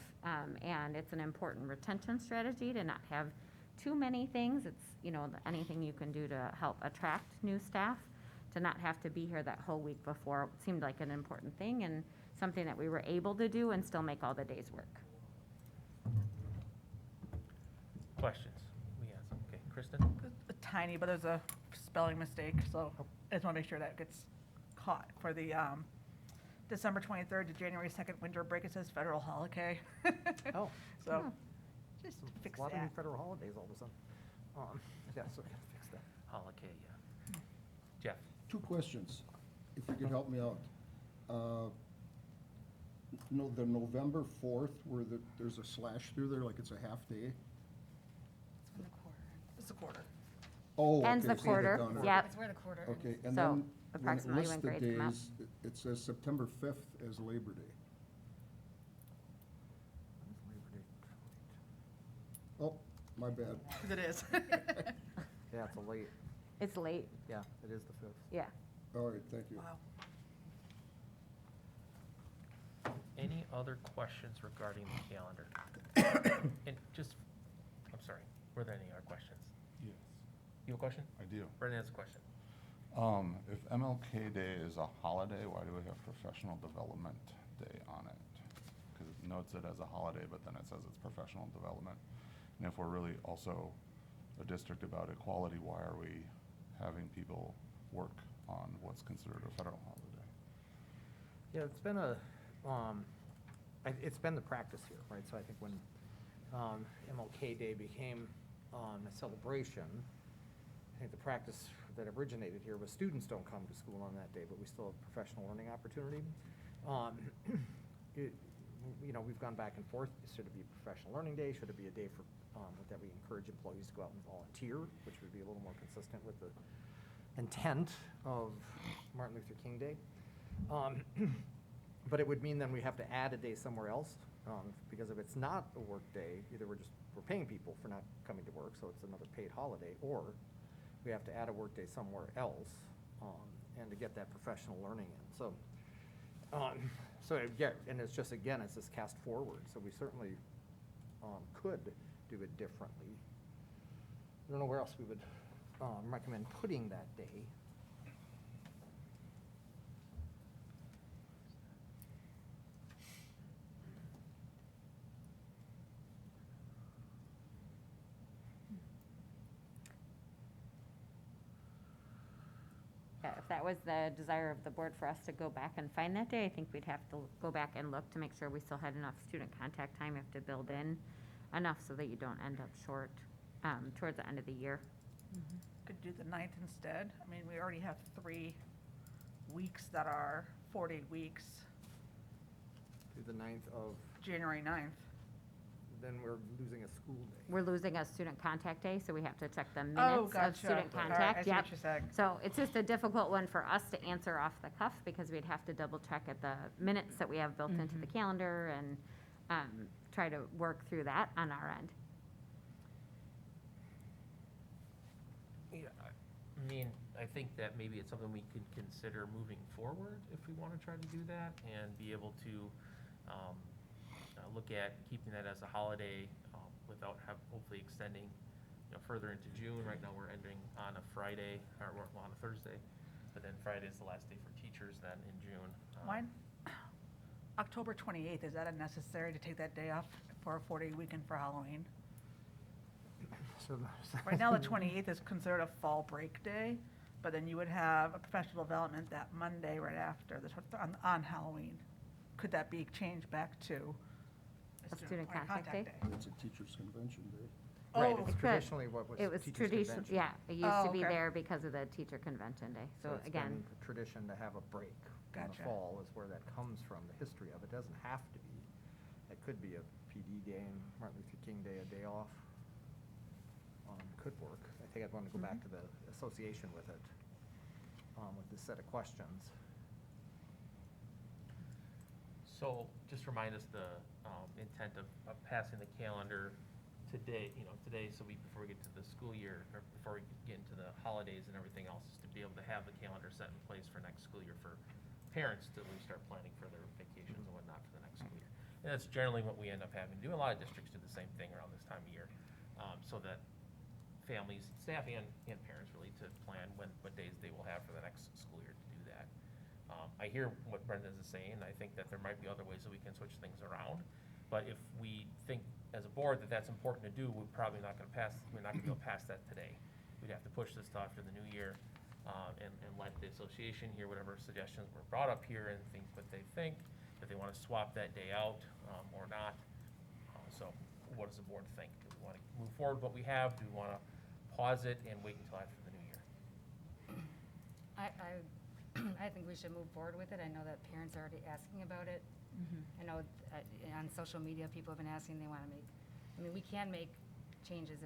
And it's an important retention strategy to not have too many things. It's, anything you can do to help attract new staff, to not have to be here that whole week before seemed like an important thing and something that we were able to do and still make all the days work. Questions? We have some. Okay, Kristen? Tiny, but there's a spelling mistake, so I just want to make sure that gets caught for the December 23rd to January 2nd winter break. It says federal holiday. Oh. So just fix A lot of new that. federal holidays all of a sudden. Yeah, so we gotta fix that. Holiday, yeah. Jeff? 2 questions, if you could help me out. The November 4th, where there's a slash through there, like it's a half day? It's a quarter. Oh, Ends okay, the so they're quarter, done. yep. It's where the quarter Okay, and So, then when it approximately lists when the grades come out. days, it says September 5th as Labor Day. Oh, my bad. It is. Yeah, it's a late, It's late, yeah, it is the 5th. yeah. All right, thank you. Wow. Any other questions regarding the calendar? And just, I'm sorry, were there any other questions? Yes, You have a question? I do. Brendan has a question. If MLK Day is a holiday, why do we have Professional Development Day on it? Because it notes it as a holiday, but then it says it's professional development. And if we're really also a district about equality, why are we having people work on what's considered a federal holiday? Yeah, it's been it's been the practice here, right? So I think when MLK Day became a celebration, I think the practice that originated here was students don't come to school on that day, but we still have professional learning opportunity. We've gone back and forth. Should it be Professional Learning Day? Should it be a day for that we encourage employees to go out and volunteer, which would be a little more consistent with the intent of Martin Luther King Day? But it would mean then we have to add a day somewhere else, because if it's not a work day, either we're paying people for not coming to work, so it's another paid holiday, or we have to add a work day somewhere else, and to get that professional learning in. So, and it's just, again, it's this cast forward, so we certainly could do it differently. I don't know where else we would recommend putting that day. Yeah, if that was the desire of the board for us to go back and find that day, I think we'd have to go back and look to make sure we still had enough student contact time. You have to build in enough so that you don't end up short towards the end of the year. Could do the 9th instead. I mean, we already have 3 weeks that are 40 weeks, To the 9th of, January 9th. then we're losing a school day. We're losing a student contact day, so we have to check the Oh, minutes of gotcha. student All right, contact. I see what you're saying. So it's just a difficult one for us to answer off the cuff because we'd have to double check at the minutes that we have built into the calendar and try to work through that on our end. Yeah, I mean, I think that maybe it's something we could consider moving forward if we want to try to do that and be able to look at keeping that as a holiday without hopefully extending, further into June. Right now, we're ending on a Friday, or on a Thursday, but then Friday is the last day for teachers then in June. Mine, October 28th, is that unnecessary to take that day off for a 4-day weekend for Halloween? So Right now, the 28th is considered a fall break day, but then you would have a professional development that Monday right after, on Halloween. Could that be changed back to A student contact day? It's a teacher's convention day. Right, Oh, it's It could. traditionally what was It was teachers' tradition, convention. yeah, it used to Oh, be okay. there because of the teacher convention day. So it's again, been a tradition to have a break in Gotcha. the fall is where that comes from, the history of it. It doesn't have to be. It could be a PD day and Martin Luther King Day, a day off. Could work. I think I'd want to go back to the association with it, with this set of questions. So just remind us the intent of passing the calendar today, so before we get to the school year, or before we get into the holidays and everything else, is to be able to have the calendar set in place for next school year for parents to at least start planning for their vacations and whatnot for the next school year. And that's generally what we end up having to do. A lot of districts do the same thing around this time of year, so that families, staff, and parents really to plan what days they will have for the next school year to do that. I hear what Brendan is saying. I think that there might be other ways that we can switch things around. But if we think as a board that that's important to do, we're probably not gonna be able to pass that today. We'd have to push this to after the new year, and let the association hear whatever suggestions were brought up here and think what they think, if they wanna swap that day out, or not. So what does the board think? Do we wanna move forward with what we have? Do we wanna pause it and wait until after the new year? I think we should move forward with it. I know that parents are already asking about it. I know on social media, people have been asking, they want to we can make changes,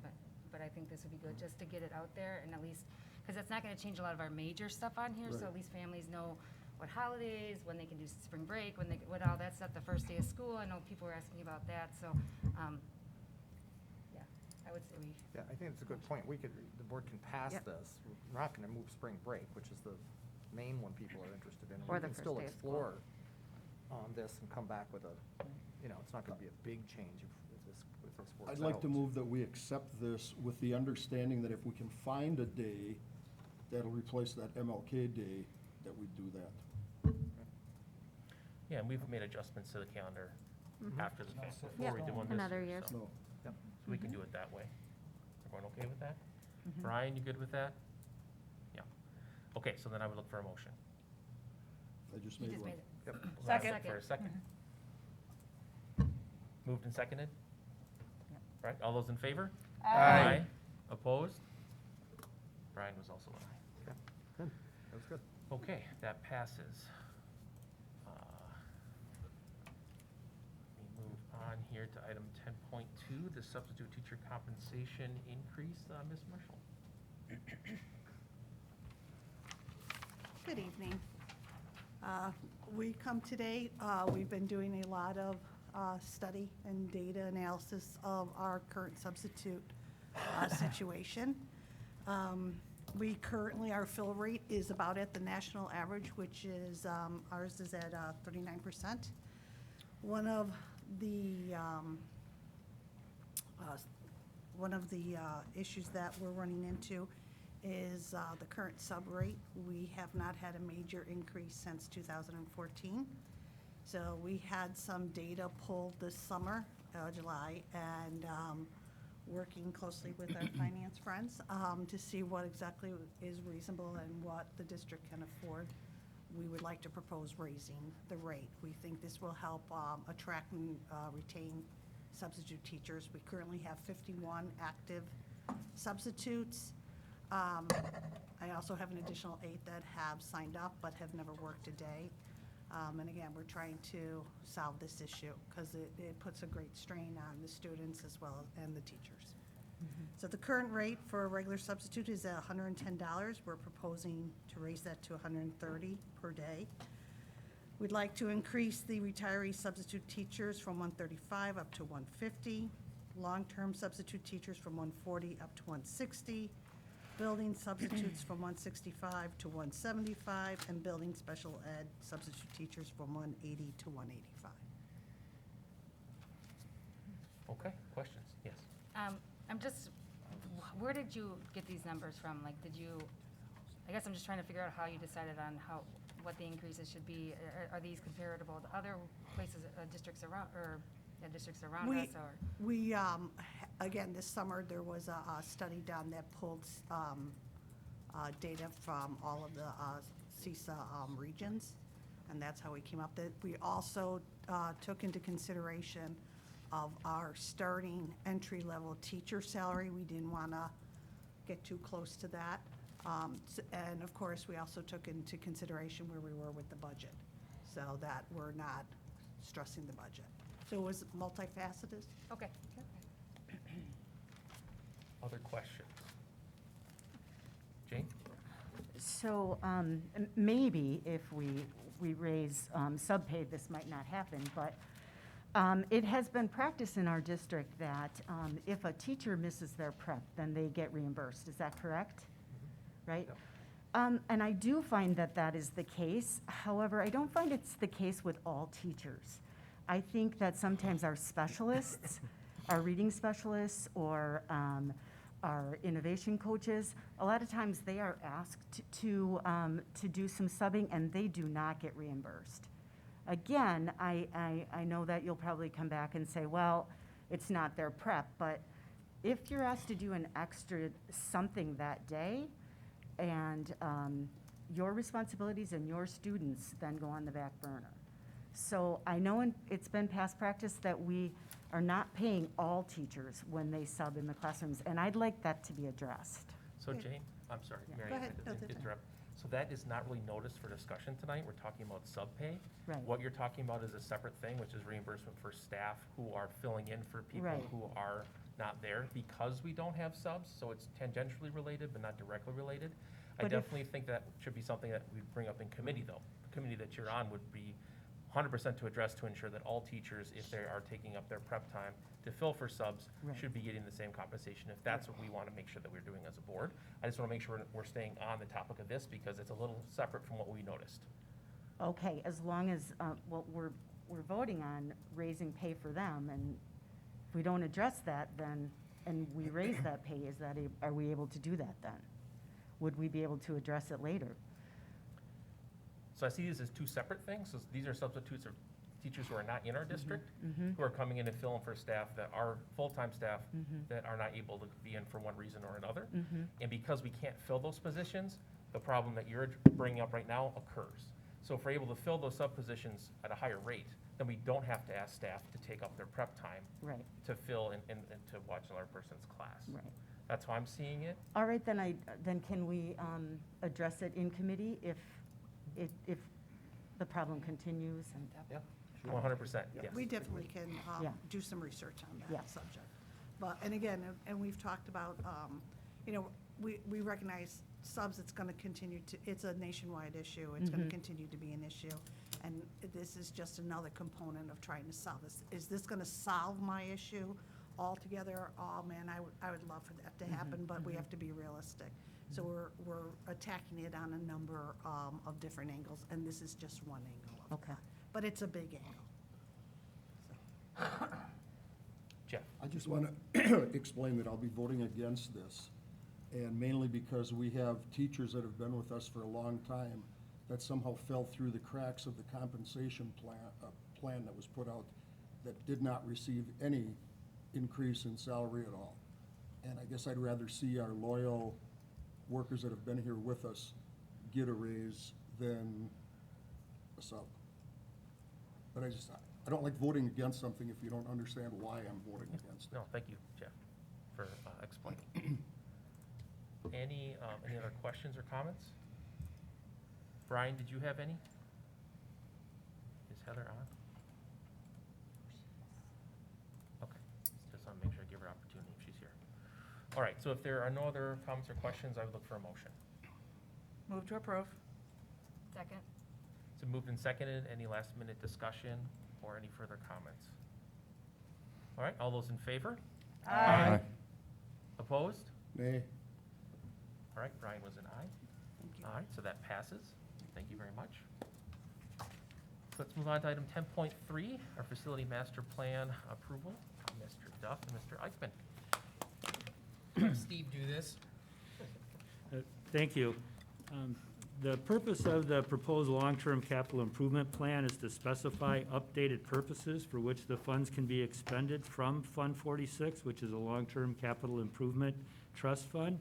but I think this would be good just to get it out there and at least, because it's not going to change a lot of our major stuff on here, so Right. at least families know what holidays, when they can do spring break, what all that stuff, the first day of school. I know people were asking about that, so, yeah, I would say we. Yeah, I think it's a good point. The board can pass Yep. this. We're not gonna move spring break, which is the main one people are interested in. Or We the can first still day of school. explore this and come back with it's not gonna be a big change if this works I'd like to out. move that we accept this with the understanding that if we can find a day that'll replace that MLK day, that we do that. Yeah, and we've made adjustments to the calendar after the fact, Yeah, before we do one this in other year, years. so. No. So we can do it that way. Everyone okay with that? Brian, you good with that? Yeah. Okay, so then I would look for a motion. I just You made just one. made it. Yep. Second. For a second. Moved and seconded? Right, all those in favor? Aye. Opposed? Brian was also an aye. Okay, good. That was good. Okay, that passes. We move on here to item 10.2, the substitute teacher compensation increase. Ms. Marshall? Good evening. We come today, we've been doing a lot of study and data analysis of our current substitute situation. We currently, our fill rate is about at the national average, which is, ours is at 39%. One of the issues that we're running into is the current sub rate. We have not had a major increase since 2014. So we had some data pulled this summer, July, and working closely with our finance friends to see what exactly is reasonable and what the district can afford. We would like to propose raising the rate. We think this will help attract and retain substitute teachers. We currently have 51 active substitutes. I also have an additional 8 that have signed up but have never worked a day. And again, we're trying to solve this issue because it puts a great strain on the students as well and the teachers. So the current rate for a regular substitute is at $110. We're proposing to raise that to $130 per day. We'd like to increase the retiree substitute teachers from $135 up to $150, long-term substitute teachers from $140 up to $160, building substitutes from $165 to $175, and building special ed substitute teachers from $180 to $185. Okay, questions? Yes. I'm just, where did you get these numbers from? Like, I guess I'm just trying to figure out how you decided on what the increases should be. Are these comparable to other places, districts around us, or? We, again, this summer, there was a study done that pulled data from all of the CISA regions, and that's how we came up. That we also took into consideration of our starting entry-level teacher salary. We didn't want to get too close to that. And of course, we also took into consideration where we were with the budget, so that we're not stressing the budget. So it was multifaceted. Okay. Other questions? Jane? So maybe if we raise sub-pay, this might not happen, but it has been practice in our district that if a teacher misses their prep, then they get reimbursed. Is that correct? Right? And I do find that that is the case. However, I don't find it's the case with all teachers. I think that sometimes our specialists, our reading specialists, or our innovation coaches, a lot of times they are asked to do some subbing and they do not get reimbursed. Again, I know that you'll probably come back and say, well, it's not their prep, but if you're asked to do an extra something that day, and your responsibilities and your students then go on the back burner. So I know it's been past practice that we are not paying all teachers when they sub in the classrooms, and I'd like that to be addressed. So Jane, I'm sorry, Yeah. Mary, Go I ahead. No, didn't that's fine. interrupt. So that is not really noticed for discussion tonight. We're talking about sub-pay. Right. What you're talking about is a separate thing, which is reimbursement for staff who are filling in for people Right. who are not there because we don't have subs, so it's tangentially related but not directly related. I But if- definitely think that should be something that we bring up in committee, though. The committee that you're on would be 100% to address to ensure that all teachers, if they are taking up their prep time to fill for subs, Right. should be getting the same compensation, if that's what we want to make sure that we're doing as a board. I just want to make sure we're staying on the topic of this because it's a little separate from what we noticed. Okay, as long as, well, we're voting on raising pay for them, and if we don't address that, then, and we raise that pay, are we able to do that then? Would we be able to address it later? So I see these as two separate things. So these are substitutes of teachers who are not in our district, Mhm. who are coming in and filling for staff that are full-time staff Mhm. that are not able to be in for one reason or another. Mhm. And because we can't fill those positions, the problem that you're bringing up right now occurs. So if we're able to fill those sub positions at a higher rate, then we don't have to ask staff to take up their prep time Right, to fill and to watch another person's class. right. That's how I'm seeing it. All right, then can we address it in committee if the problem continues? And Yeah, 100%, yes. We definitely can Yeah. do some research on Yeah. that subject. But, and again, and we've talked about, we recognize subs, it's going to continue to, it's a nationwide issue. It's going to Mhm. continue to be an issue. And this is just another component of trying to solve this. Is this going to solve my issue altogether? Oh, man, I would love for that to happen, but we have to be realistic. So we're attacking it on a number of different angles, and this is just one angle of Okay. that. But it's a big angle. Jeff? I just want to explain that I'll be voting against this, and mainly because we have teachers that have been with us for a long time that somehow fell through the cracks of the compensation plan that was put out that did not receive any increase in salary at all. And I guess I'd rather see our loyal workers that have been here with us get a raise than a sub. But I don't like voting against something if you don't understand why I'm voting against it. No, thank you, Jeff, for explaining. Any other questions or comments? Brian, did you have any? Is Heather on? Okay, just want to make sure I give her opportunity if she's here. All right, so if there are no other comments or questions, I would look for a motion. Move to approve. Second. So moved and seconded. Any last minute discussion or any further comments? All right, all those in favor? Aye. Opposed? Nay. All right, Brian was an aye. Thank you. All right, so that passes. Thank you very much. So let's move on to item 10.3, our facility master plan approval. Mr. Duff and Mr. Eichmann. Have Steve do this. Thank you. The purpose of the proposed long-term capital improvement plan is to specify updated purposes for which the funds can be expended from Fund 46, which is a long-term capital improvement trust fund.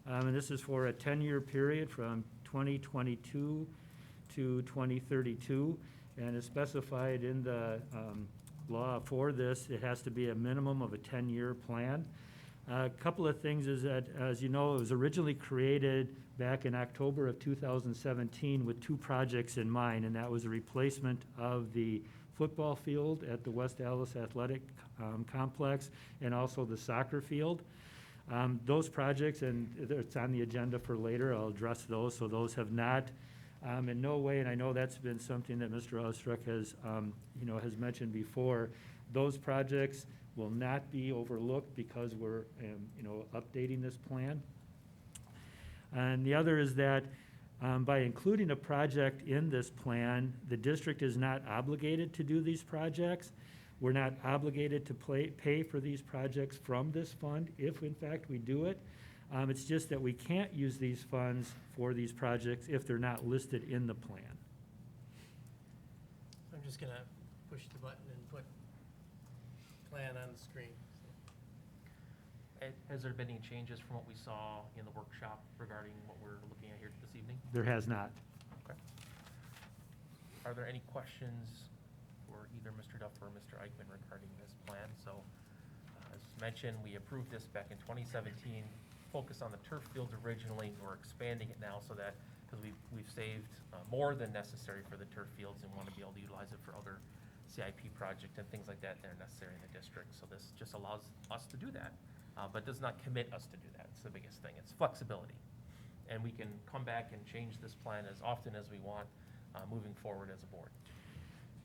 And this is for a 10-year period from 2022 to 2032. And it's specified in the law for this, it has to be a minimum of a 10-year plan. A couple of things is that, as you know, it was originally created back in October of 2017 with two projects in mind, and that was a replacement of the football field at the West Allis Athletic Complex and also the soccer field. Those projects, and it's on the agenda for later, I'll address those, so those have not, in no way, and I know that's been something that Mr. Ostruck has, has mentioned before, those projects will not be overlooked because we're, updating this plan. And the other is that by including a project in this plan, the district is not obligated to do these projects. We're not obligated to pay for these projects from this fund if, in fact, we do it. It's just that we can't use these funds for these projects if they're not listed in the plan. I'm just gonna push the button and put plan on the screen. Has there been any changes from what we saw in the workshop regarding what we're looking at here this evening? There has not. Okay. Are there any questions for either Mr. Duff or Mr. Eichmann regarding this plan? So, as mentioned, we approved this back in 2017, focused on the turf fields originally. We're expanding it now so that, because we've saved more than necessary for the turf fields and want to be able to utilize it for other CIP projects and things like that that are necessary in the district. So this just allows us to do that, but does not commit us to do that. It's the biggest thing. It's flexibility. And we can come back and change this plan as often as we want moving forward as a board.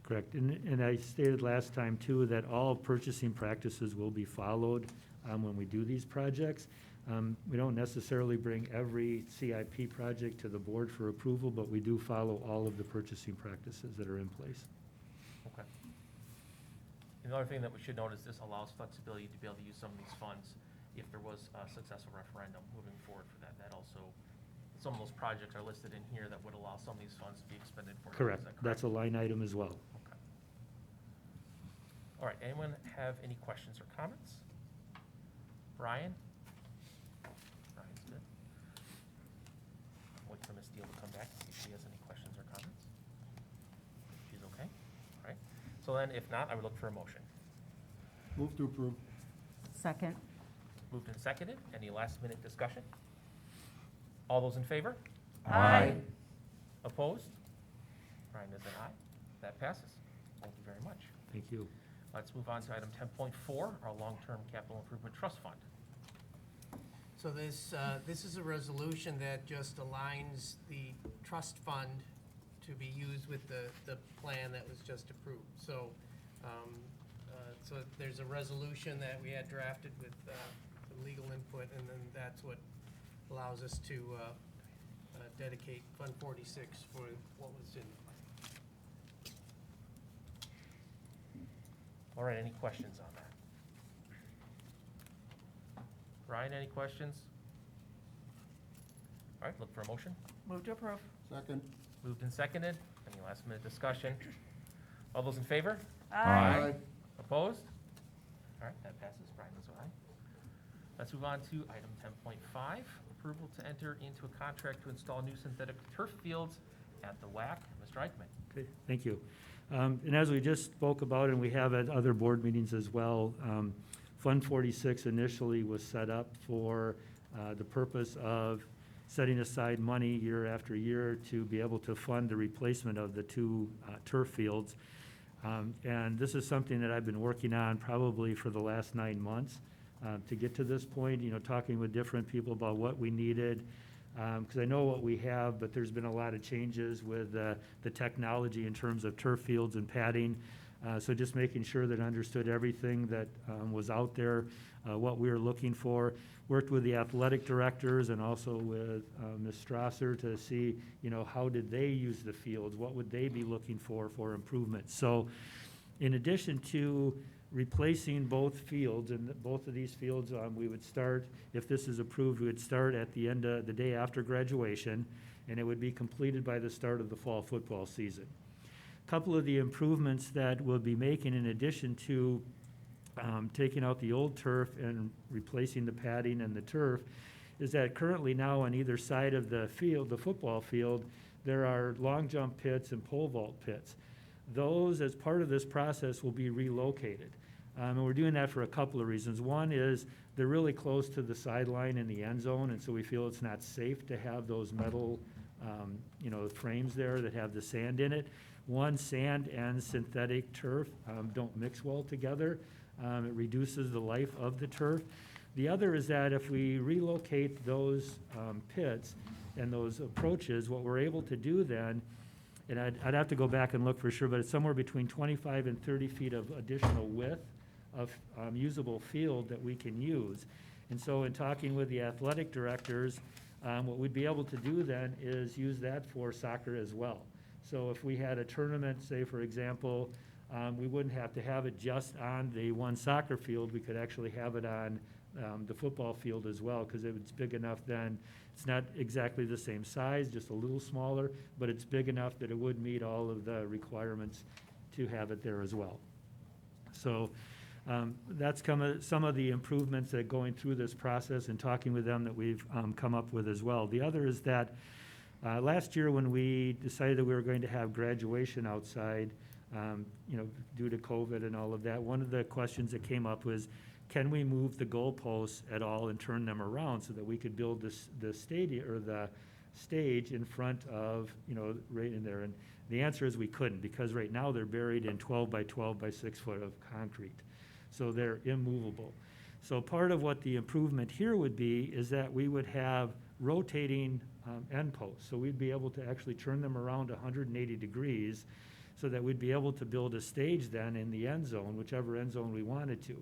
Correct. And I stated last time, too, that all purchasing practices will be followed when we do these projects. We don't necessarily bring every CIP project to the board for approval, but we do follow all of the purchasing practices that are in place. Okay. Another thing that we should note is this allows flexibility to be able to use some of these funds if there was a successful referendum moving forward for that. That also, some of those projects are listed in here that would allow some of these funds to be expended for. Correct. Is that That's a line item as well. Okay. All right, anyone have any questions or comments? Brian? Brian's good. Wait for Ms. Steele to come back and see if she has any questions or comments. She's okay? All right. So then, if not, I would look for a motion. Move to approve. Second. Moved and seconded. Any last-minute discussion? All those in favor? Aye. Opposed? Brian is an aye. That passes. Thank you very much. Thank you. Let's move on to item 10.4, our long-term capital improvement trust fund. So this is a resolution that just aligns the trust fund to be used with the plan that was just approved. So, so there's a resolution that we had drafted with some legal input, and then that's what allows us to dedicate Fund 46 for what was in the plan. All right, any questions on that? Brian, any questions? All right, look for a motion. Move to approve. Second. Moved and seconded. Any last-minute discussion? All those in favor? Aye. Opposed? All right, that passes. Brian is aye. Let's move on to item 10.5, approval to enter into a contract to install new synthetic turf fields at the WAC. Mr. Eichmann. Okay, thank you. And as we just spoke about, and we have at other board meetings as well, Fund 46 initially was set up for the purpose of setting aside money year after year to be able to fund the replacement of the two turf fields. And this is something that I've been working on probably for the last 9 months to get to this point, talking with different people about what we needed. Because I know what we have, but there's been a lot of changes with the technology in terms of turf fields and padding. So just making sure that I understood everything that was out there, what we were looking for. Worked with the athletic directors and also with Ms. Strasser to see, how did they use the fields? What would they be looking for improvement? So in addition to replacing both fields, and both of these fields, we would start, if this is approved, we would start at the end of the day after graduation, and it would be completed by the start of the fall football season. A couple of the improvements that we'll be making in addition to taking out the old turf and replacing the padding and the turf is that currently now on either side of the field, the football field, there are long jump pits and pole vault pits. Those, as part of this process, will be relocated. And we're doing that for a couple of reasons. One is they're really close to the sideline and the end zone, and so we feel it's not safe to have those metal, frames there that have the sand in it. One, sand and synthetic turf don't mix well together. It reduces the life of the turf. The other is that if we relocate those pits and those approaches, what we're able to do then, and I'd have to go back and look for sure, but it's somewhere between 25 and 30 feet of additional width of usable field that we can use. And so in talking with the athletic directors, what we'd be able to do then is use that for soccer as well. So if we had a tournament, say for example, we wouldn't have to have it just on the one soccer field. We could actually have it on the football field as well, because if it's big enough then, it's not exactly the same size, just a little smaller, but it's big enough that it would meet all of the requirements to have it there as well. So that's some of the improvements that going through this process and talking with them that we've come up with as well. The other is that last year when we decided that we were going to have graduation outside, due to COVID and all of that, one of the questions that came up was, can we move the goalposts at all and turn them around so that we could build the stadium or the stage in front of, right in there? And the answer is we couldn't, because right now they're buried in 12 by 12 by 6 foot of concrete. So they're immovable. So part of what the improvement here would be is that we would have rotating end posts. So we'd be able to actually turn them around 180 degrees so that we'd be able to build a stage then in the end zone, whichever end zone we wanted to.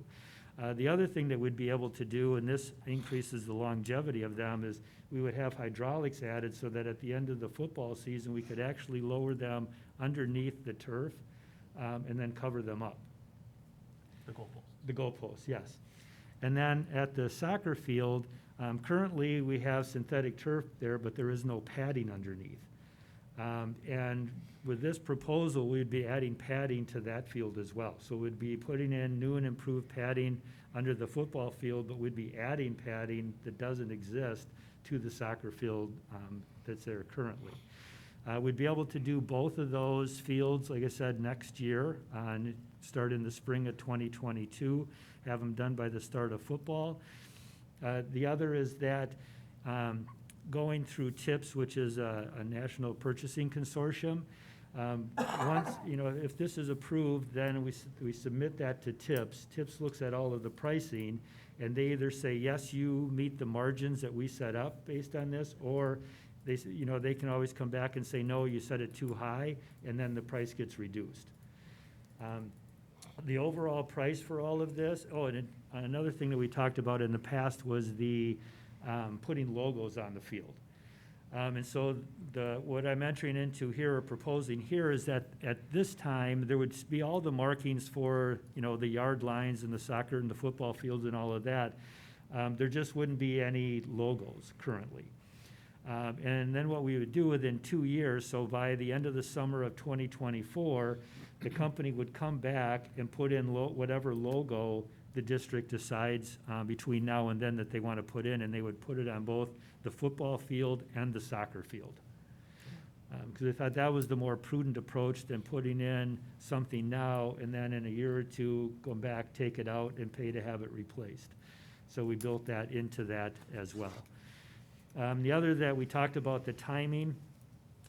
The other thing that we'd be able to do, and this increases the longevity of them, is we would have hydraulics added so that at the end of the football season, we could actually lower them underneath the turf and then cover them up. The goalposts. The goalposts, yes. And then at the soccer field, currently we have synthetic turf there, but there is no padding underneath. And with this proposal, we'd be adding padding to that field as well. So we'd be putting in new and improved padding under the football field, but we'd be adding padding that doesn't exist to the soccer field that's there currently. We'd be able to do both of those fields, like I said, next year, start in the spring of 2022, have them done by the start of football. The other is that going through TIPS, which is a national purchasing consortium. Once, if this is approved, then we submit that to TIPS. TIPS looks at all of the pricing, and they either say, yes, you meet the margins that we set up based on this, or they can always come back and say, no, you set it too high, and then the price gets reduced. The overall price for all of this, and another thing that we talked about in the past was the putting logos on the field. And so what I'm entering into here or proposing here is that at this time, there would be all the markings for, the yard lines and the soccer and the football fields and all of that. There just wouldn't be any logos currently. And then what we would do within 2 years, so by the end of the summer of 2024, the company would come back and put in whatever logo the district decides between now and then that they want to put in, and they would put it on both the football field and the soccer field. Because I thought that was the more prudent approach than putting in something now and then in a year or two, go back, take it out, and pay to have it replaced. So we built that into that as well. The other that we talked about the timing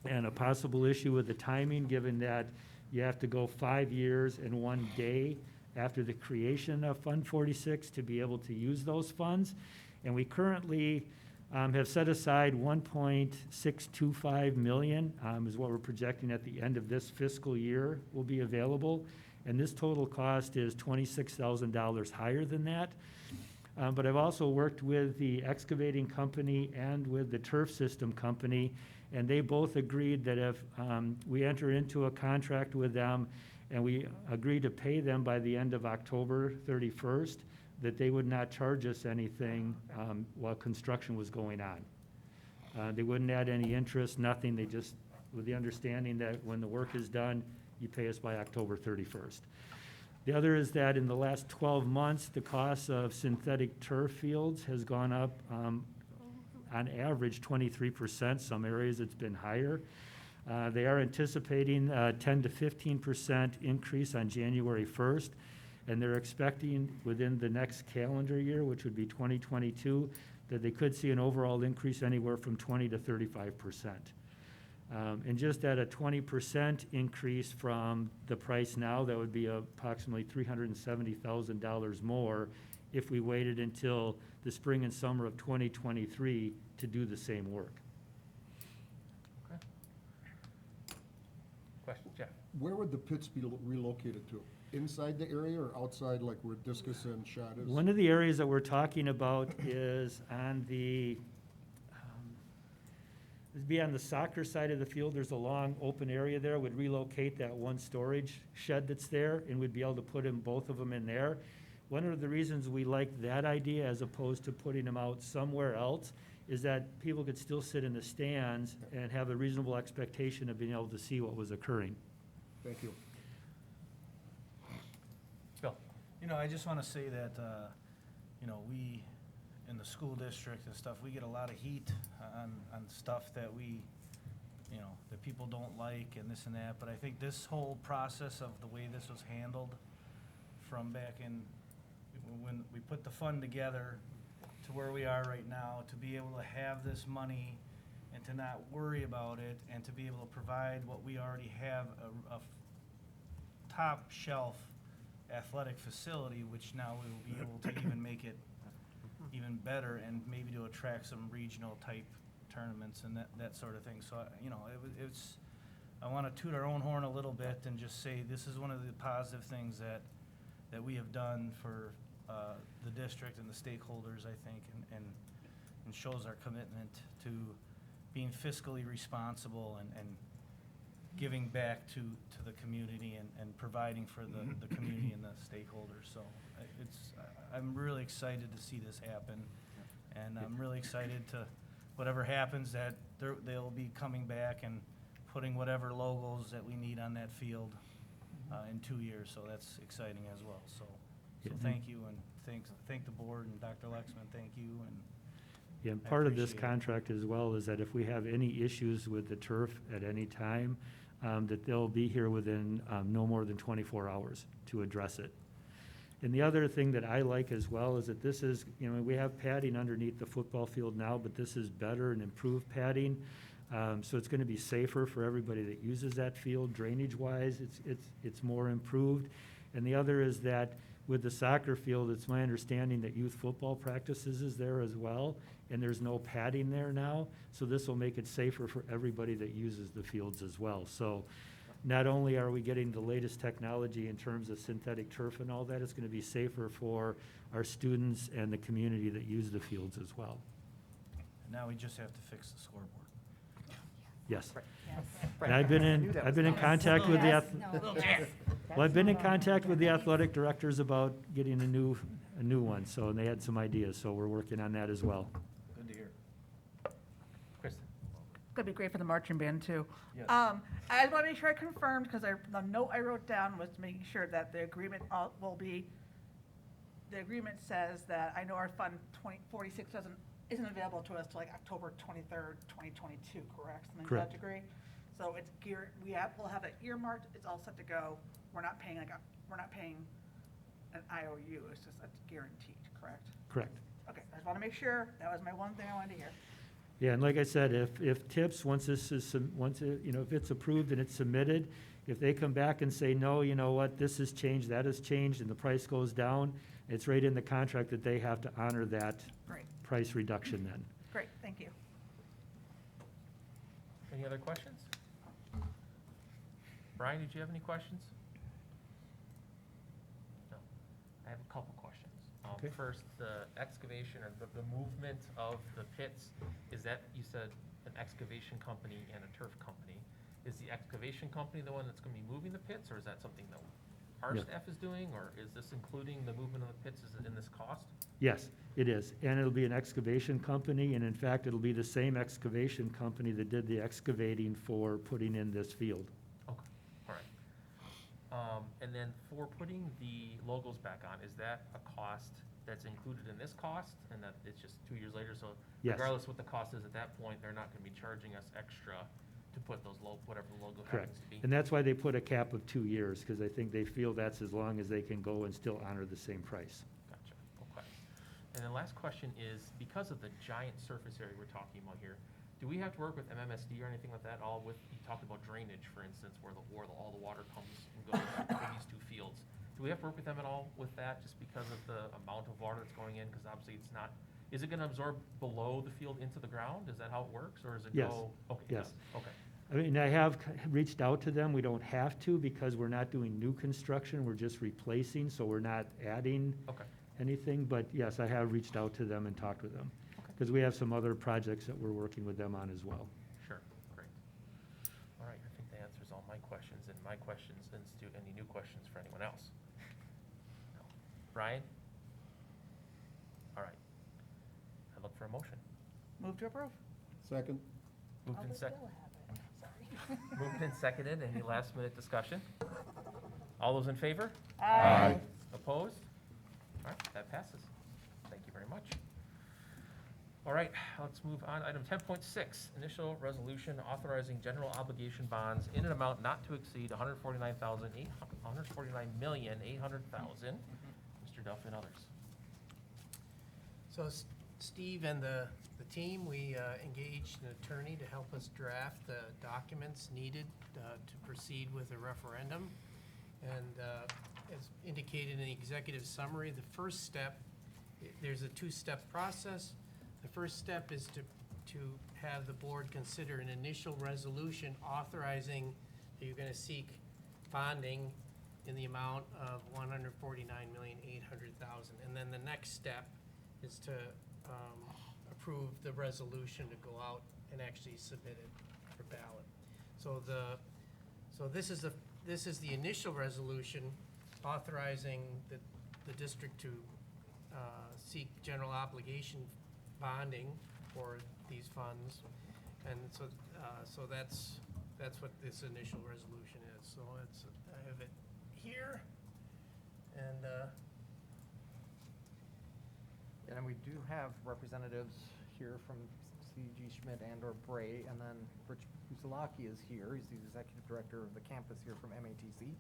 and a possible issue with the timing, given that you have to go 5 years and 1 day after the creation of Fund 46 to be able to use those funds. And we currently have set aside $1.625 million is what we're projecting at the end of this fiscal year will be available. And this total cost is $26,000 higher than that. But I've also worked with the excavating company and with the turf system company, and they both agreed that if we enter into a contract with them and we agree to pay them by the end of October 31st, that they would not charge us anything while construction was going on. They wouldn't add any interest, nothing. They just, with the understanding that when the work is done, you pay us by October 31st. The other is that in the last 12 months, the cost of synthetic turf fields has gone up on average 23%. Some areas it's been higher. They are anticipating a 10 to 15% increase on January 1st, and they're expecting within the next calendar year, which would be 2022, that they could see an overall increase anywhere from 20 to 35%. And just at a 20% increase from the price now, that would be approximately $370,000 more if we waited until the spring and summer of 2023 to do the same work. Okay. Question, Jeff? Where would the pits be relocated to? Inside the area or outside, like where discus and shot is? One of the areas that we're talking about is on the, it'd be on the soccer side of the field. There's a long open area there. Would relocate that one storage shed that's there, and we'd be able to put in both of them in there. One of the reasons we like that idea as opposed to putting them out somewhere else is that people could still sit in the stands and have a reasonable expectation of being able to see what was occurring. Thank you. Bill? You know, I just want to say that, you know, we, in the school district and stuff, we get a lot of heat on stuff that we, you know, that people don't like and this and that. But I think this whole process of the way this was handled from back in, when we put the fund together to where we are right now, to be able to have this money and to not worry about it and to be able to provide what we already have, a top shelf athletic facility, which now we will be able to even make it even better and maybe to attract some regional type tournaments and that sort of thing. So, you know, it's, I want to toot our own horn a little bit and just say this is one of the positive things that we have done for the district and the stakeholders, I think, and shows our commitment to being fiscally responsible and giving back to the community and providing for the community and the stakeholders. So I'm really excited to see this happen, and I'm really excited to, whatever happens, that they'll be coming back and putting whatever logos that we need on that field in 2 years. So that's exciting as well. So thank you, and thank the board, and Dr. Lexman, thank you. And Yeah, and I part of this appreciate it. contract as well is that if we have any issues with the turf at any time, that they'll be here within no more than 24 hours to address it. And the other thing that I like as well is that this is, you know, we have padding underneath the football field now, but this is better and improved padding. So it's gonna be safer for everybody that uses that field. Drainage-wise, it's more improved. And the other is that with the soccer field, it's my understanding that youth football practices is there as well, and there's no padding there now. So this will make it safer for everybody that uses the fields as well. So not only are we getting the latest technology in terms of synthetic turf and all that, it's gonna be safer for our students and the community that use the fields as well. And now we just have to fix the scoreboard. Yes. Yes. And I've been in contact with the, Yes. well, I've been in contact with the athletic directors about getting a new one, so, and they had some ideas, so we're working on that as well. Good to hear. Kristen? Could be great for the marching band, too. Yes. I want to make sure I confirmed, because the note I wrote down was making sure that the agreement will be, the agreement says that, I know our Fund 46 isn't available to us till like October 23rd, 2022, correct? Something to Correct. that degree? So it's geared, we'll have it earmarked, it's all set to go. We're not paying we're not paying an IOU, it's just, it's guaranteed, correct? Correct. Okay, I just want to make sure, that was my one thing I wanted to hear. Yeah, and like I said, if TIPS, once you know, if it's approved and it's submitted, if they come back and say, no, you know what, this has changed, that has changed, and the price goes down, it's right in the contract that they have to honor that Great, price reduction then. great, thank you. Any other questions? Brian, did you have any questions? No. I have a couple questions. Okay. First, the excavation or the movement of the pits, is that, you said, an excavation company and a turf company. Is the excavation company the one that's gonna be moving the pits, or is that something that our Yeah. staff is doing, or is this including the movement of the pits? Is it in this cost? Yes, it is, and it'll be an excavation company, and in fact, it'll be the same excavation company that did the excavating for putting in this field. Okay, all right. And then for putting the logos back on, is that a cost that's included in this cost, and that it's just 2 years later? So Yes. regardless what the cost is at that point, they're not gonna be charging us extra to put those whatever the logo Correct. happens to be? And that's why they put a cap of 2 years, because I think they feel that's as long as they can go and still honor the same price. Gotcha, okay. And then last question is, because of the giant surface area we're talking about here, do we have to work with MMSD or anything like that, you talked about drainage, for instance, where all the water comes and goes to these two fields. Do do we have to work with them at all with that, just because of the amount of water that's going in? Because obviously it's not, is it gonna absorb below the field into the ground? Is that how it works, or is it Yes. go? Okay, it Yes. does. Okay, I mean, I have reached out to them. We don't have to because we're not doing new construction. We're just replacing, so we're not adding okay. anything. But yes, I have reached out to them and talked with them. Okay. Because we have some other projects that we're working with them on as well. Sure, great. All right, I think that answers all my questions, and my questions institute any new questions for anyone else? No. Brian? All right. I look for a motion. Move to approve. Second? Moved and Moved and seconded. Any last minute discussion? All those in favor? Aye. Opposed? All right, that passes. Thank you very much. All right, let's move on. Item 10.6, initial resolution authorizing general obligation bonds in an amount not to exceed $149,800,000. Mr. Duff and others. So Steve and the team, we engaged an attorney to help us draft the documents needed to proceed with the referendum. And as indicated in the executive summary, the first step, there's a two-step process. The first step is to have the board consider an initial resolution authorizing that you're gonna seek bonding in the amount of $149,800,000. And then the next step is to approve the resolution to go out and actually submit it for ballot. So this is the initial resolution authorizing the district to seek general obligation bonding for these funds. And so that's what this initial resolution is. So I have it here. And we do have representatives here from C.G. Schmidt and/or Bray, and then Rich Pusilaki is here. He's the executive director of the campus here from MATC.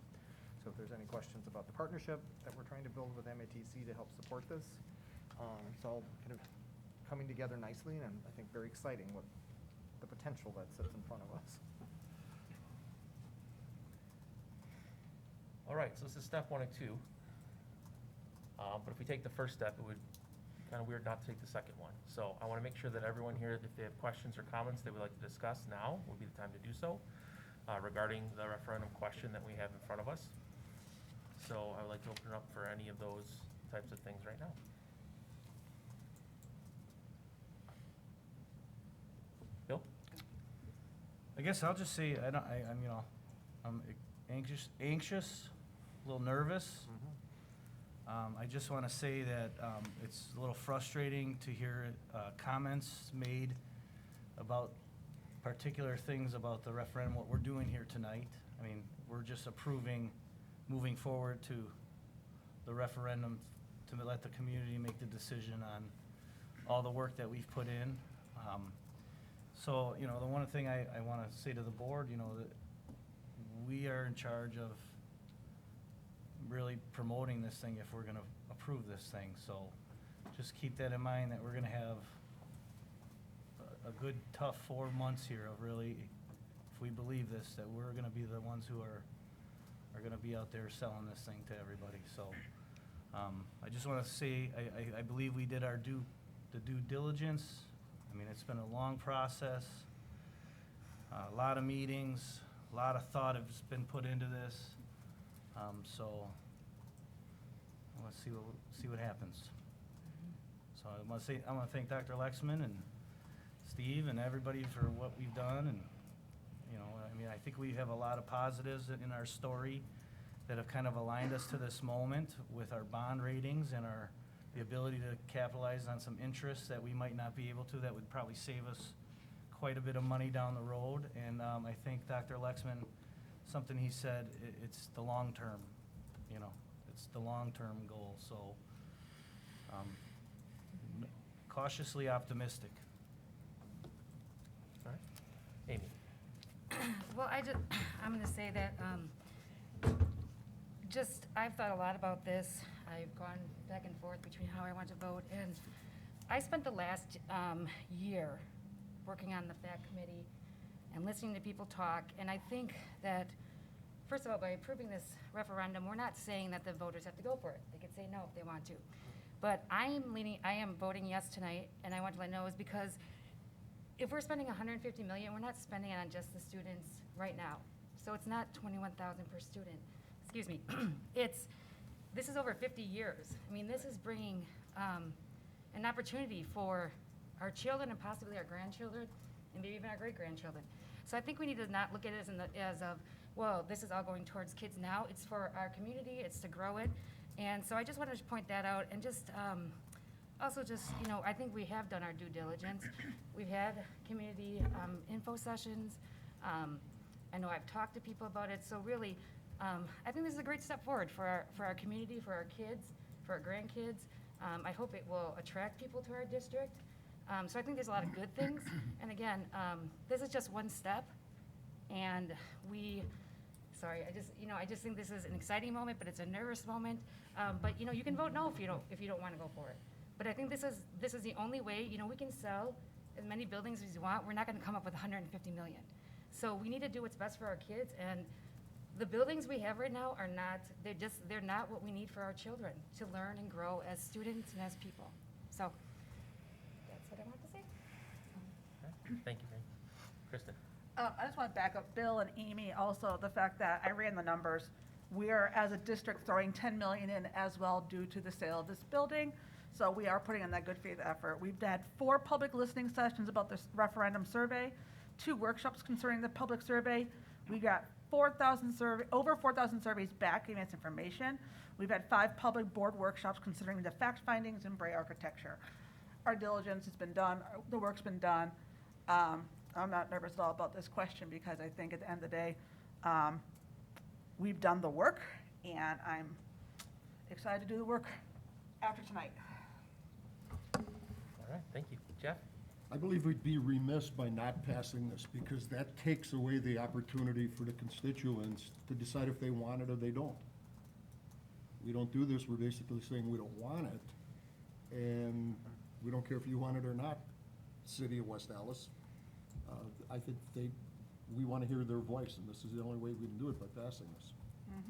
So if there's any questions about the partnership that we're trying to build with MATC to help support this, it's all kind of coming together nicely, and I think very exciting what the potential that sits in front of us. All right, so this is step 1 and 2. But if we take the first step, it would be kind of weird not to take the second one. So I want to make sure that everyone here, if they have questions or comments they would like to discuss, now would be the time to do so regarding the referendum question that we have in front of us. So I would like to open it up for any of those types of things right now. Bill? I guess I'll just say, I'm anxious, a little nervous. I just want to say that it's a little frustrating to hear comments made about particular things about the referendum, what we're doing here tonight. I mean, we're just approving moving forward to the referendum to let the community make the decision on all the work that we've put in. So, the one thing I want to say to the board, that we are in charge of really promoting this thing if we're going to approve this thing. So just keep that in mind, that we're going to have a good, tough 4 months here of really, if we believe this, that we're going to be the ones who are going to be out there selling this thing to everybody. So I just want to say, I believe we did the due diligence. I mean, it's been a long process, a lot of meetings, a lot of thought has been put into this. So let's see what happens. So I want to thank Dr. Lexman and Steve and everybody for what we've done. And I think we have a lot of positives in our story that have kind of aligned us to this moment with our bond ratings and the ability to capitalize on some interests that we might not be able to, that would probably save us quite a bit of money down the road. And I think Dr. Lexman, something he said, it's the long term, it's the long-term goal. So cautiously optimistic. All right. Amy? Well, I'm going to say that I've thought a lot about this. I've gone back and forth between how I want to vote, and I spent the last year working on the FACT committee and listening to people talk, and I think that first of all, by approving this referendum, we're not saying that the voters have to go for it. They could say no if they want to. But I am voting yes tonight, and I want to let you know is because if we're spending $150 million, we're not spending it on just the students right now. So it's not $21,000 per student. Excuse me. This is over 50 years. I mean, this is bringing an opportunity for our children and possibly our grandchildren and maybe even our great-grandchildren. So I think we need to not look at it as of, well, this is all going towards kids now. It's for our community. It's to grow it. And so I just wanted to point that out and just also just, I think we have done our due diligence. We've had community info sessions. I know I've talked to people about it. So really, I think this is a great step forward for our community, for our kids, for our grandkids. I hope it will attract people to our district. So I think there's a lot of good things. And again, this is just one step. And I just think this is an exciting moment, but it's a nervous moment. But you can vote no if you don't want to go for it. But I think this is the only way. We can sell as many buildings as you want. We're not going to come up with 150 million. So we need to do what's best for our kids. And the buildings we have right now are not. They're not what we need for our children to learn and grow as students and as people. So that's what I want to say. Thank you, Mary. Kristen? I just want to back up Bill and Amy, also the fact that I ran the numbers. We are, as a district, throwing 10 million in as well due to the sale of this building. So we are putting in that good faith effort. We've had 4 public listening sessions about this referendum survey, 2 workshops concerning the public survey. We got over 4,000 surveys back giving us information. We've had 5 public board workshops considering the fact findings in Bray architecture. Our diligence has been done. The work's been done. I'm not nervous at all about this question because I think at the end of the day, we've done the work, and I'm excited to do the work after tonight. All right, thank you. Jeff? I believe we'd be remiss by not passing this, because that takes away the opportunity for the constituents to decide if they want it or they don't. We don't do this, we're basically saying we don't want it, and we don't care if you want it or not, City of West Allis. I think we want to hear their voice, and this is the only way we can do it, by passing this. All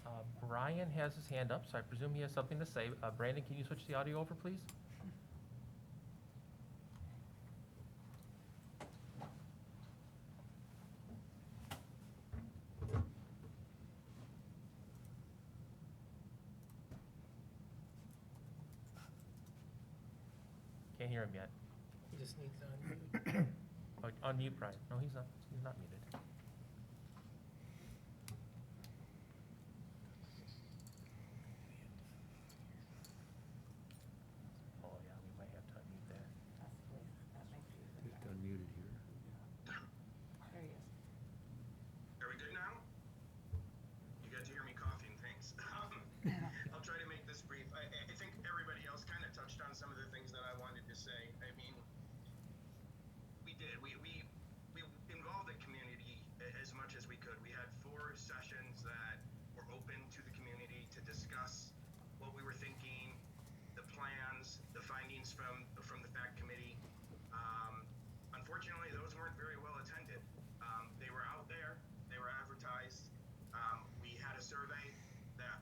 right. Brian has his hand up, so I presume he has something to say. Brandon, can you switch the audio over, please? Can't hear him yet. He just needs to unmute. Oh, unmute Brian. No, he's not muted. Oh, yeah, we might have to unmute that. Just unmuted here. There he is. Are we good now? You got to hear me coughing, thanks. I'll try to make this brief. I think everybody else kind of touched on some of the things that I wanted to say. I mean, we did. We involved the community as much as we could. We had 4 sessions that were open to the community to discuss what we were thinking, the plans, the findings from the fact committee. Unfortunately, those weren't very well attended. They were out there. They were advertised. We had a survey that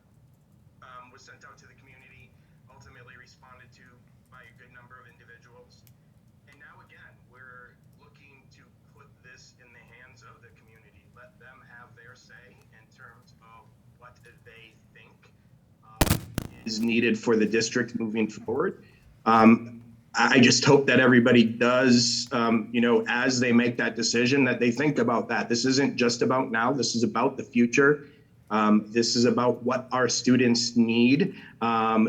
was sent out to the community, ultimately responded to by a good number of individuals. And now again, we're looking to put this in the hands of the community, let them have their say in terms of what they think is needed for the district moving forward. I just hope that everybody does, as they make that decision, that they think about that. This isn't just about now, this is about the future. This is about what our students need.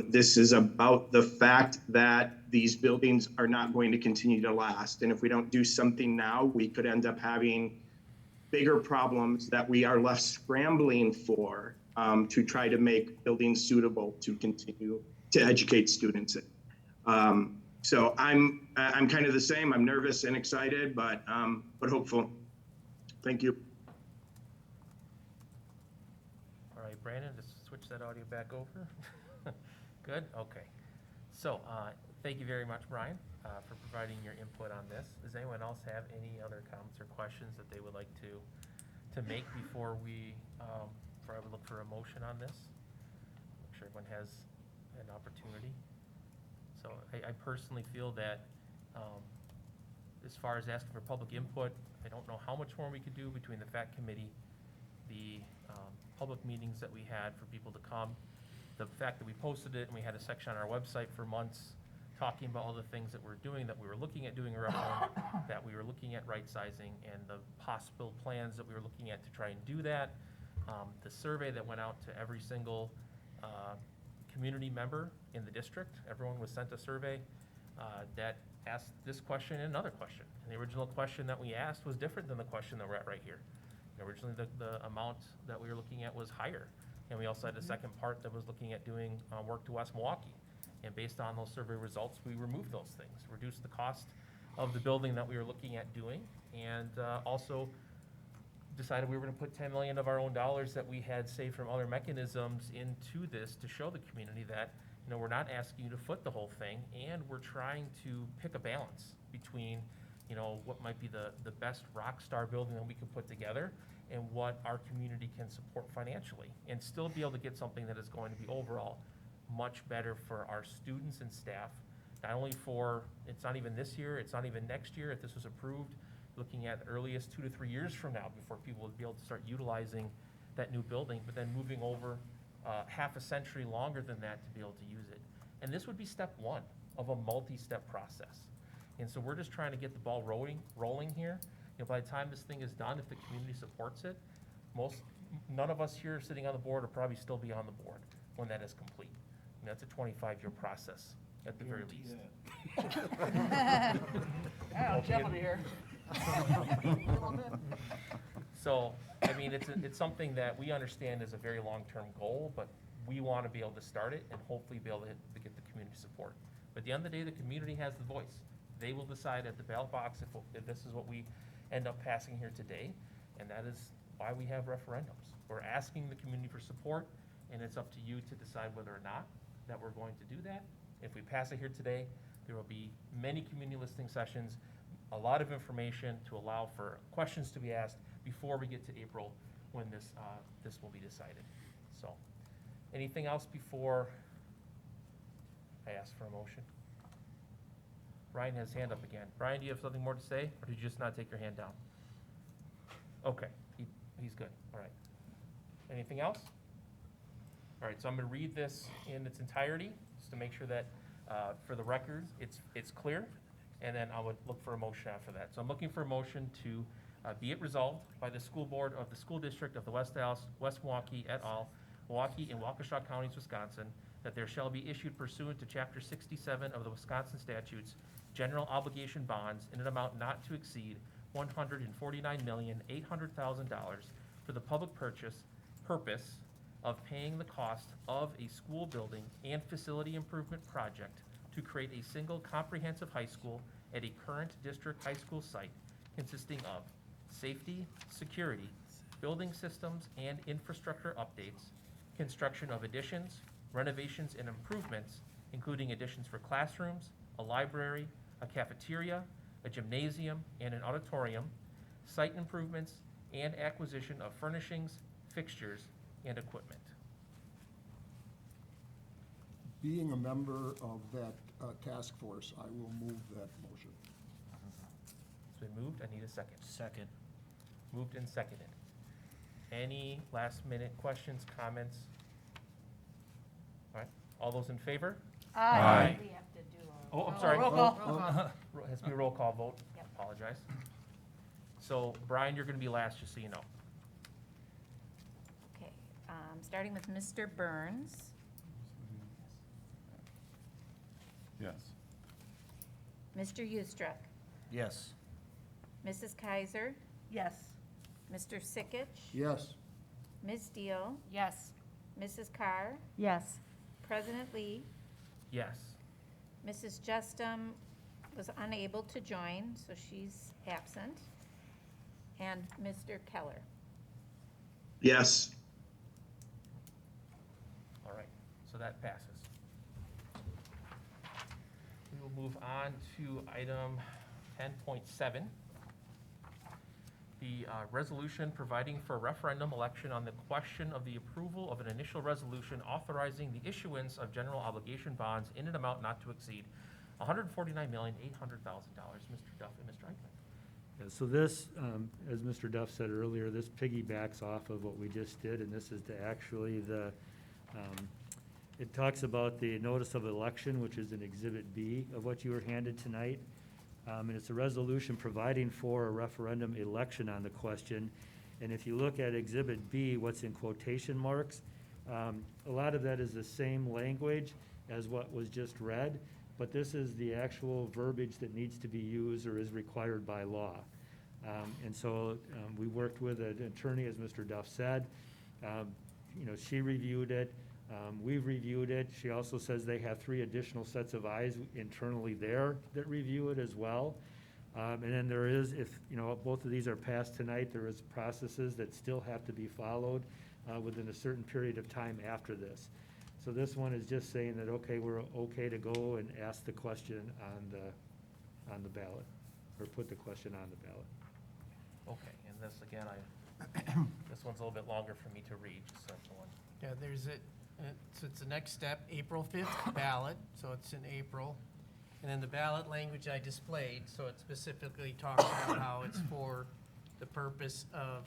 This is about the fact that these buildings are not going to continue to last. And if we don't do something now, we could end up having bigger problems that we are left scrambling for to try to make buildings suitable to continue to educate students in. So I'm kind of the same. I'm nervous and excited, but hopeful. Thank you. All right, Brandon, just switch that audio back over. Good, okay. So, thank you very much, Brian. for providing your input on this. Does anyone else have any other comments or questions that they would like to make before before I would look for a motion on this? Make sure everyone has an opportunity. So I personally feel that as far as asking for public input, I don't know how much more we could do between the FACT committee, the public meetings that we had for people to come, the fact that we posted it and we had a section on our website for months talking about all the things that we're doing, that we were looking at doing a referendum, that we were looking at right-sizing, and the possible plans that we were looking at to try and do that. The survey that went out to every single community member in the district, everyone was sent a survey that asked this question and another question. And the original question that we asked was different than the question that we're at right here. And originally, the amount that we were looking at was higher. And we also had a second part that was looking at doing work to West Milwaukee. And based on those survey results, we removed those things, reduced the cost of the building that we were looking at doing, and also decided we were going to put $10 million of our own dollars that we had saved from other mechanisms into this to show the community that, you know, we're not asking you to foot the whole thing, and we're trying to pick a balance between, you know, what might be the best rock star building that we could put together and what our community can support financially, and still be able to get something that is going to be overall much better for our students and staff, not only for, it's not even this year, it's not even next year if this was approved, looking at the earliest 2 to 3 years from now before people would be able to start utilizing that new building, but then moving over half a century longer than that to be able to use it. And this would be step one of a multi-step process. And so we're just trying to get the ball rolling here. You know, by the time this thing is done, if the community supports it, none of us here sitting on the board will probably still be on the board when that is complete. I mean, that's a 25-year process at the very least. Oh, Jeff will be here. So, I mean, it's something that we understand is a very long-term goal, but we want to be able to start it and hopefully be able to get the community support. But at the end of the day, the community has the voice. They will decide at the ballot box if this is what we end up passing here today, and that is why we have referendums. We're asking the community for support, and it's up to you to decide whether or not that we're going to do that. If we pass it here today, there will be many community listening sessions, a lot of information to allow for questions to be asked before we get to April when this will be decided. So, anything else before I ask for a motion? Brian has his hand up again. Brian, do you have something more to say, or did you just not take your hand down? Okay, he's good, all right. Anything else? All right, so I'm going to read this in its entirety, just to make sure that, for the record, it's clear, and then I would look for a motion after that. So I'm looking for a motion to be it resolved by the school board of the school district of the West Dallas, West Milwaukee et al., Milwaukee and Waukesha counties, Wisconsin, that there shall be issued pursuant to Chapter 67 of the Wisconsin statutes, general obligation bonds in an amount not to exceed $149,800,000 for the public purpose of paying the cost of a school building and facility improvement project to create a single comprehensive high school at a current district high school site consisting of safety, security, building systems and infrastructure updates, construction of additions, renovations and improvements, including additions for classrooms, a library, a cafeteria, a gymnasium, and an auditorium, site improvements, and acquisition of furnishings, fixtures, and equipment. Being a member of that task force, I will move that motion. It's been moved. I need a second. Second. Moved and seconded. Any last-minute questions, comments? All right. All those in favor? Aye. We have to do a. Oh, I'm sorry. Roll call. It has to be a roll call vote. Yep. Apologize. So, Brian, you're going to be last, just so you know. Okay, starting with Mr. Burns, Yes. Mr. Eustruck, Yes. Mrs. Kaiser, Yes. Mr. Sikich, Yes. Ms. Deal, Yes. Mrs. Carr, Yes. President Lee, Yes. Mrs. Justum was unable to join, so she's absent, and Mr. Keller. Yes. All right. So that passes. We will move on to item 10.7. The resolution providing for a referendum election on the question of the approval of an initial resolution authorizing the issuance of general obligation bonds in an amount not to exceed $149,800,000. Mr. Duff and Mr. Eichmann. Yeah, so this, as Mr. Duff said earlier, this piggybacks off of what we just did, and this is to actually it talks about the notice of election, which is in Exhibit B of what you were handed tonight. And it's a resolution providing for a referendum election on the question. And if you look at Exhibit B, what's in quotation marks, a lot of that is the same language as what was just read, but this is the actual verbiage that needs to be used or is required by law. And so we worked with an attorney, as Mr. Duff said. She reviewed it. We've reviewed it. She also says they have 3 additional sets of eyes internally there that review it as well. And then there is, if both of these are passed tonight, there is processes that still have to be followed within a certain period of time after this. So this one is just saying that, okay, we're okay to go and ask the question on the ballot, or put the question on the ballot. Okay, and this again, this one's a little bit longer for me to read, just so everyone. Yeah, there's it. So it's the next step, April 5th ballot, so it's in April. And then the ballot language I displayed, so it specifically talks about how it's for the purpose of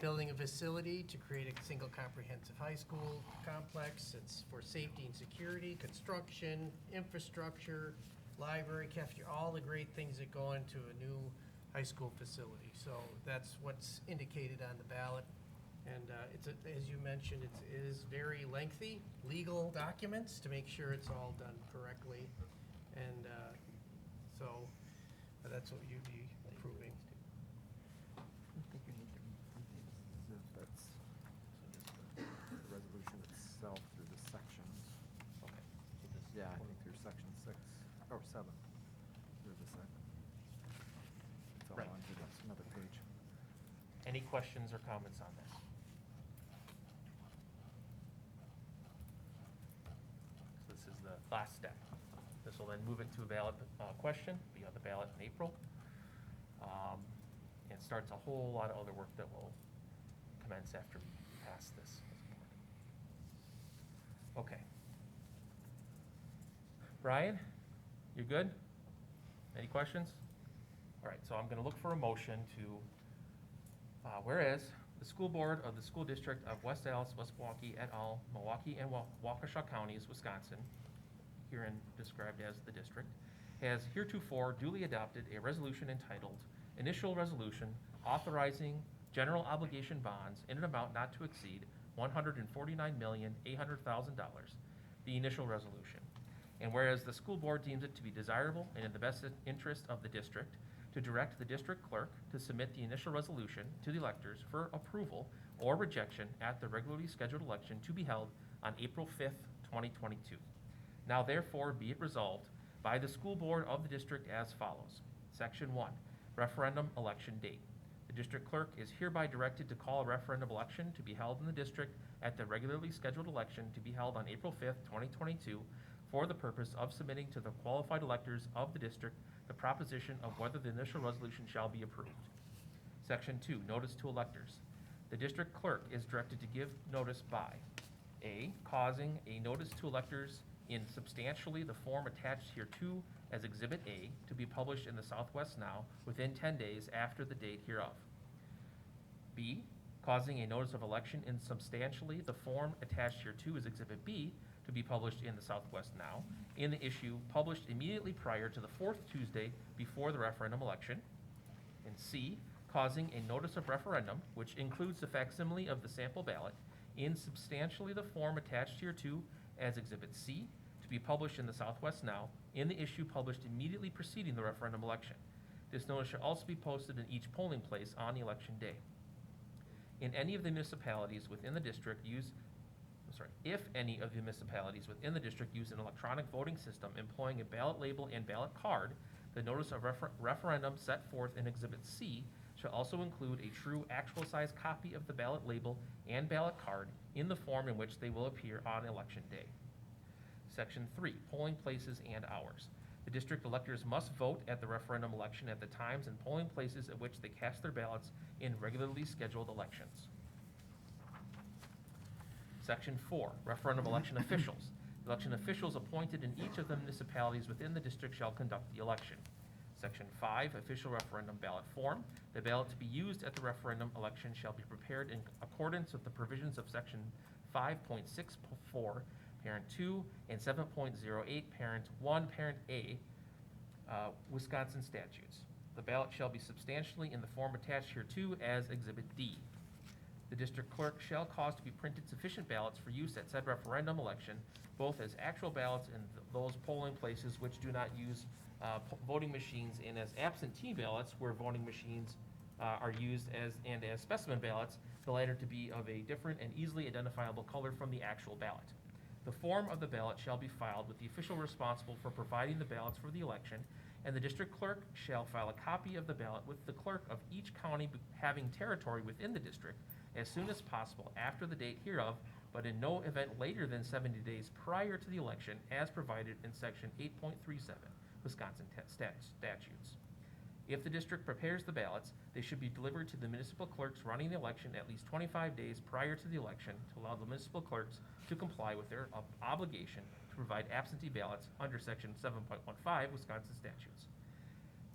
building a facility to create a single comprehensive high school complex. It's for safety and security, construction, infrastructure, library, cafeteria, all the great things that go into a new high school facility. So that's what's indicated on the ballot. And as you mentioned, it is very lengthy legal documents to make sure it's all done correctly. And so that's what you'd be approving. I think you need to read that's the resolution itself through the sections. Okay. Yeah, I think through section 6, or 7, through the second. It's all Right. onto this, another page. Any questions or comments on this? So this is the last step. This will then move it to a ballot question, be on the ballot in April. And starts a whole lot of other work that will commence after we pass this. Okay. Brian, you good? Any questions? All right, so I'm going to look for a motion to, whereas the school board of the school district of West Allis, West Milwaukee et al., Milwaukee and Waukesha counties, Wisconsin, herein described as the district, has heretofore duly adopted a resolution entitled Initial Resolution Authorizing General Obligation Bonds in an amount not to exceed $149,800,000, the initial resolution. And whereas the school board deems it to be desirable and in the best interest of the district to direct the district clerk to submit the initial resolution to the electors for approval or rejection at the regularly scheduled election to be held on April 5th, 2022. Now therefore be it resolved by the school board of the district as follows. Section 1, referendum election date. The district clerk is hereby directed to call a referendum election to be held in the district at the regularly scheduled election to be held on April 5th, 2022 for the purpose of submitting to the qualified electors of the district the proposition of whether the initial resolution shall be approved. Section 2, notice to electors. The district clerk is directed to give notice by A, causing a notice to electors in substantially the form attached hereto as Exhibit A to be published in the Southwest Now within 10 days after the date hereof. B, causing a notice of election in substantially the form attached hereto as Exhibit B to be published in the Southwest Now in the issue published immediately prior to the 4th Tuesday before the referendum election. And C, causing a notice of referendum, which includes the facsimile of the sample ballot, in substantially the form attached hereto as Exhibit C to be published in the Southwest Now in the issue published immediately preceding the referendum election. This notice shall also be posted in each polling place on the election day. In any of the municipalities within the district if any of the municipalities within the district use an electronic voting system employing a ballot label and ballot card, the notice of referendum set forth in Exhibit C shall also include a true actual size copy of the ballot label and ballot card in the form in which they will appear on election day. Section 3, polling places and hours. The district electors must vote at the referendum election at the times and polling places at which they cast their ballots in regularly scheduled elections. Section 4, referendum election officials. Election officials appointed in each of the municipalities within the district shall conduct the election. Section 5, official referendum ballot form. The ballot to be used at the referendum election shall be prepared in accordance with the provisions of Section 5.64, Parent 2, and 7.08, Parent 1, Parent A, Wisconsin statutes. The ballot shall be substantially in the form attached hereto as Exhibit D. The district clerk shall cause to be printed sufficient ballots for use at said referendum election, both as actual ballots in those polling places which do not use voting machines, and as absentee ballots where voting machines are used as specimen ballots, the latter to be of a different and easily identifiable color from the actual ballot. The form of the ballot shall be filed with the official responsible for providing the ballots for the election, and the district clerk shall file a copy of the ballot with the clerk of each county having territory within the district as soon as possible after the date hereof, but in no event later than 70 days prior to the election as provided in Section 8.37 Wisconsin statutes. If the district prepares the ballots, they should be delivered to the municipal clerks running the election at least 25 days prior to the election to allow the municipal clerks to comply with their obligation to provide absentee ballots under Section 7.15 Wisconsin statutes.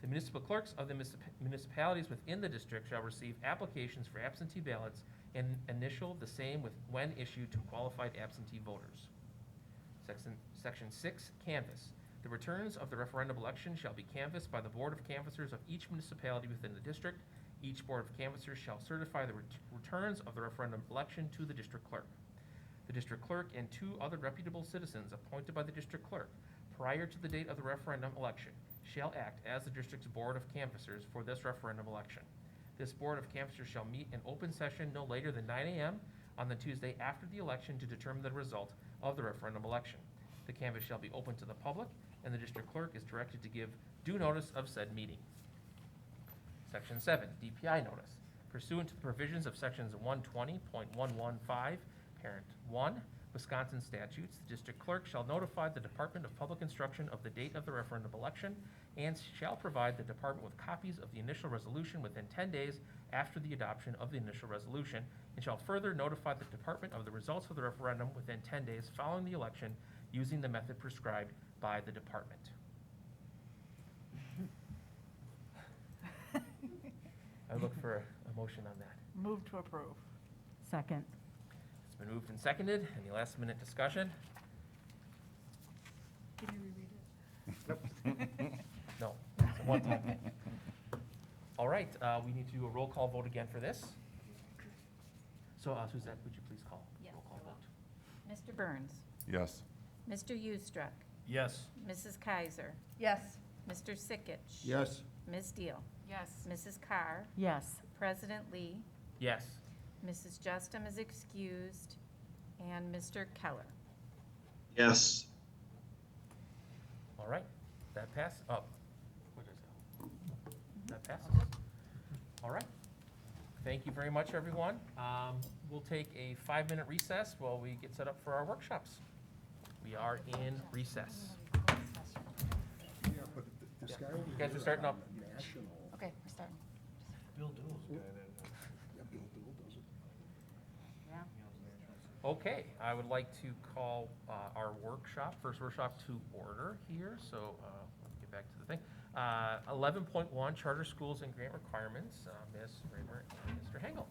The municipal clerks of the municipalities within the district shall receive applications for absentee ballots and initial the same with when issued to qualified absentee voters. Section 6, canvass. The returns of the referendum election shall be canvassed by the Board of Canvassers of each municipality within the district. Each Board of Canvassers shall certify the returns of the referendum election to the district clerk. The district clerk and 2 other reputable citizens appointed by the district clerk prior to the date of the referendum election shall act as the district's Board of Canvassers for this referendum election. This Board of Canvassers shall meet in open session no later than 9 a.m. on the Tuesday after the election to determine the result of the referendum election. The canvass shall be open to the public, and the district clerk is directed to give due notice of said meeting. Section 7, DPI notice. Pursuant to the provisions of Sections 120.115, Parent 1, Wisconsin statutes, the district clerk shall notify the Department of Public Instruction of the date of the referendum election and shall provide the department with copies of the initial resolution within 10 days after the adoption of the initial resolution, and shall further notify the department of the results of the referendum within 10 days following the election using the method prescribed by the department. I look for a motion on that. Move to approve. Second. It's been moved and seconded. Any last minute discussion? Can you reread it? No, it's a one-time thing. All right, we need to do a roll call vote again for this. So Suzette, would you please call? Yes, Roll call I will. vote. Mr. Burns, Yes. Mr. Ustruck, Yes. Mrs. Kaiser, Yes. Mr. Sickich. Yes. Ms. Deal, Yes. Mrs. Carr, Yes. President Lee, Yes. Mrs. Justum is excused, and Mr. Keller. Yes. All right, that passes. Oh, what is that? That passes. All right. Thank you very much, everyone. We'll take a 5-minute recess while we get set up for our workshops. We are in recess. Yeah, but this guy over You guys are here starting on up. the national. Okay, we're starting. Bill Dool's guy that. Yeah, Bill Dool does it. Okay, I would like to call our first workshop to order here. So let me get back to the thing. 11.1 Charter Schools and Grant Requirements, Ms. Raymer and Mr. Hengel.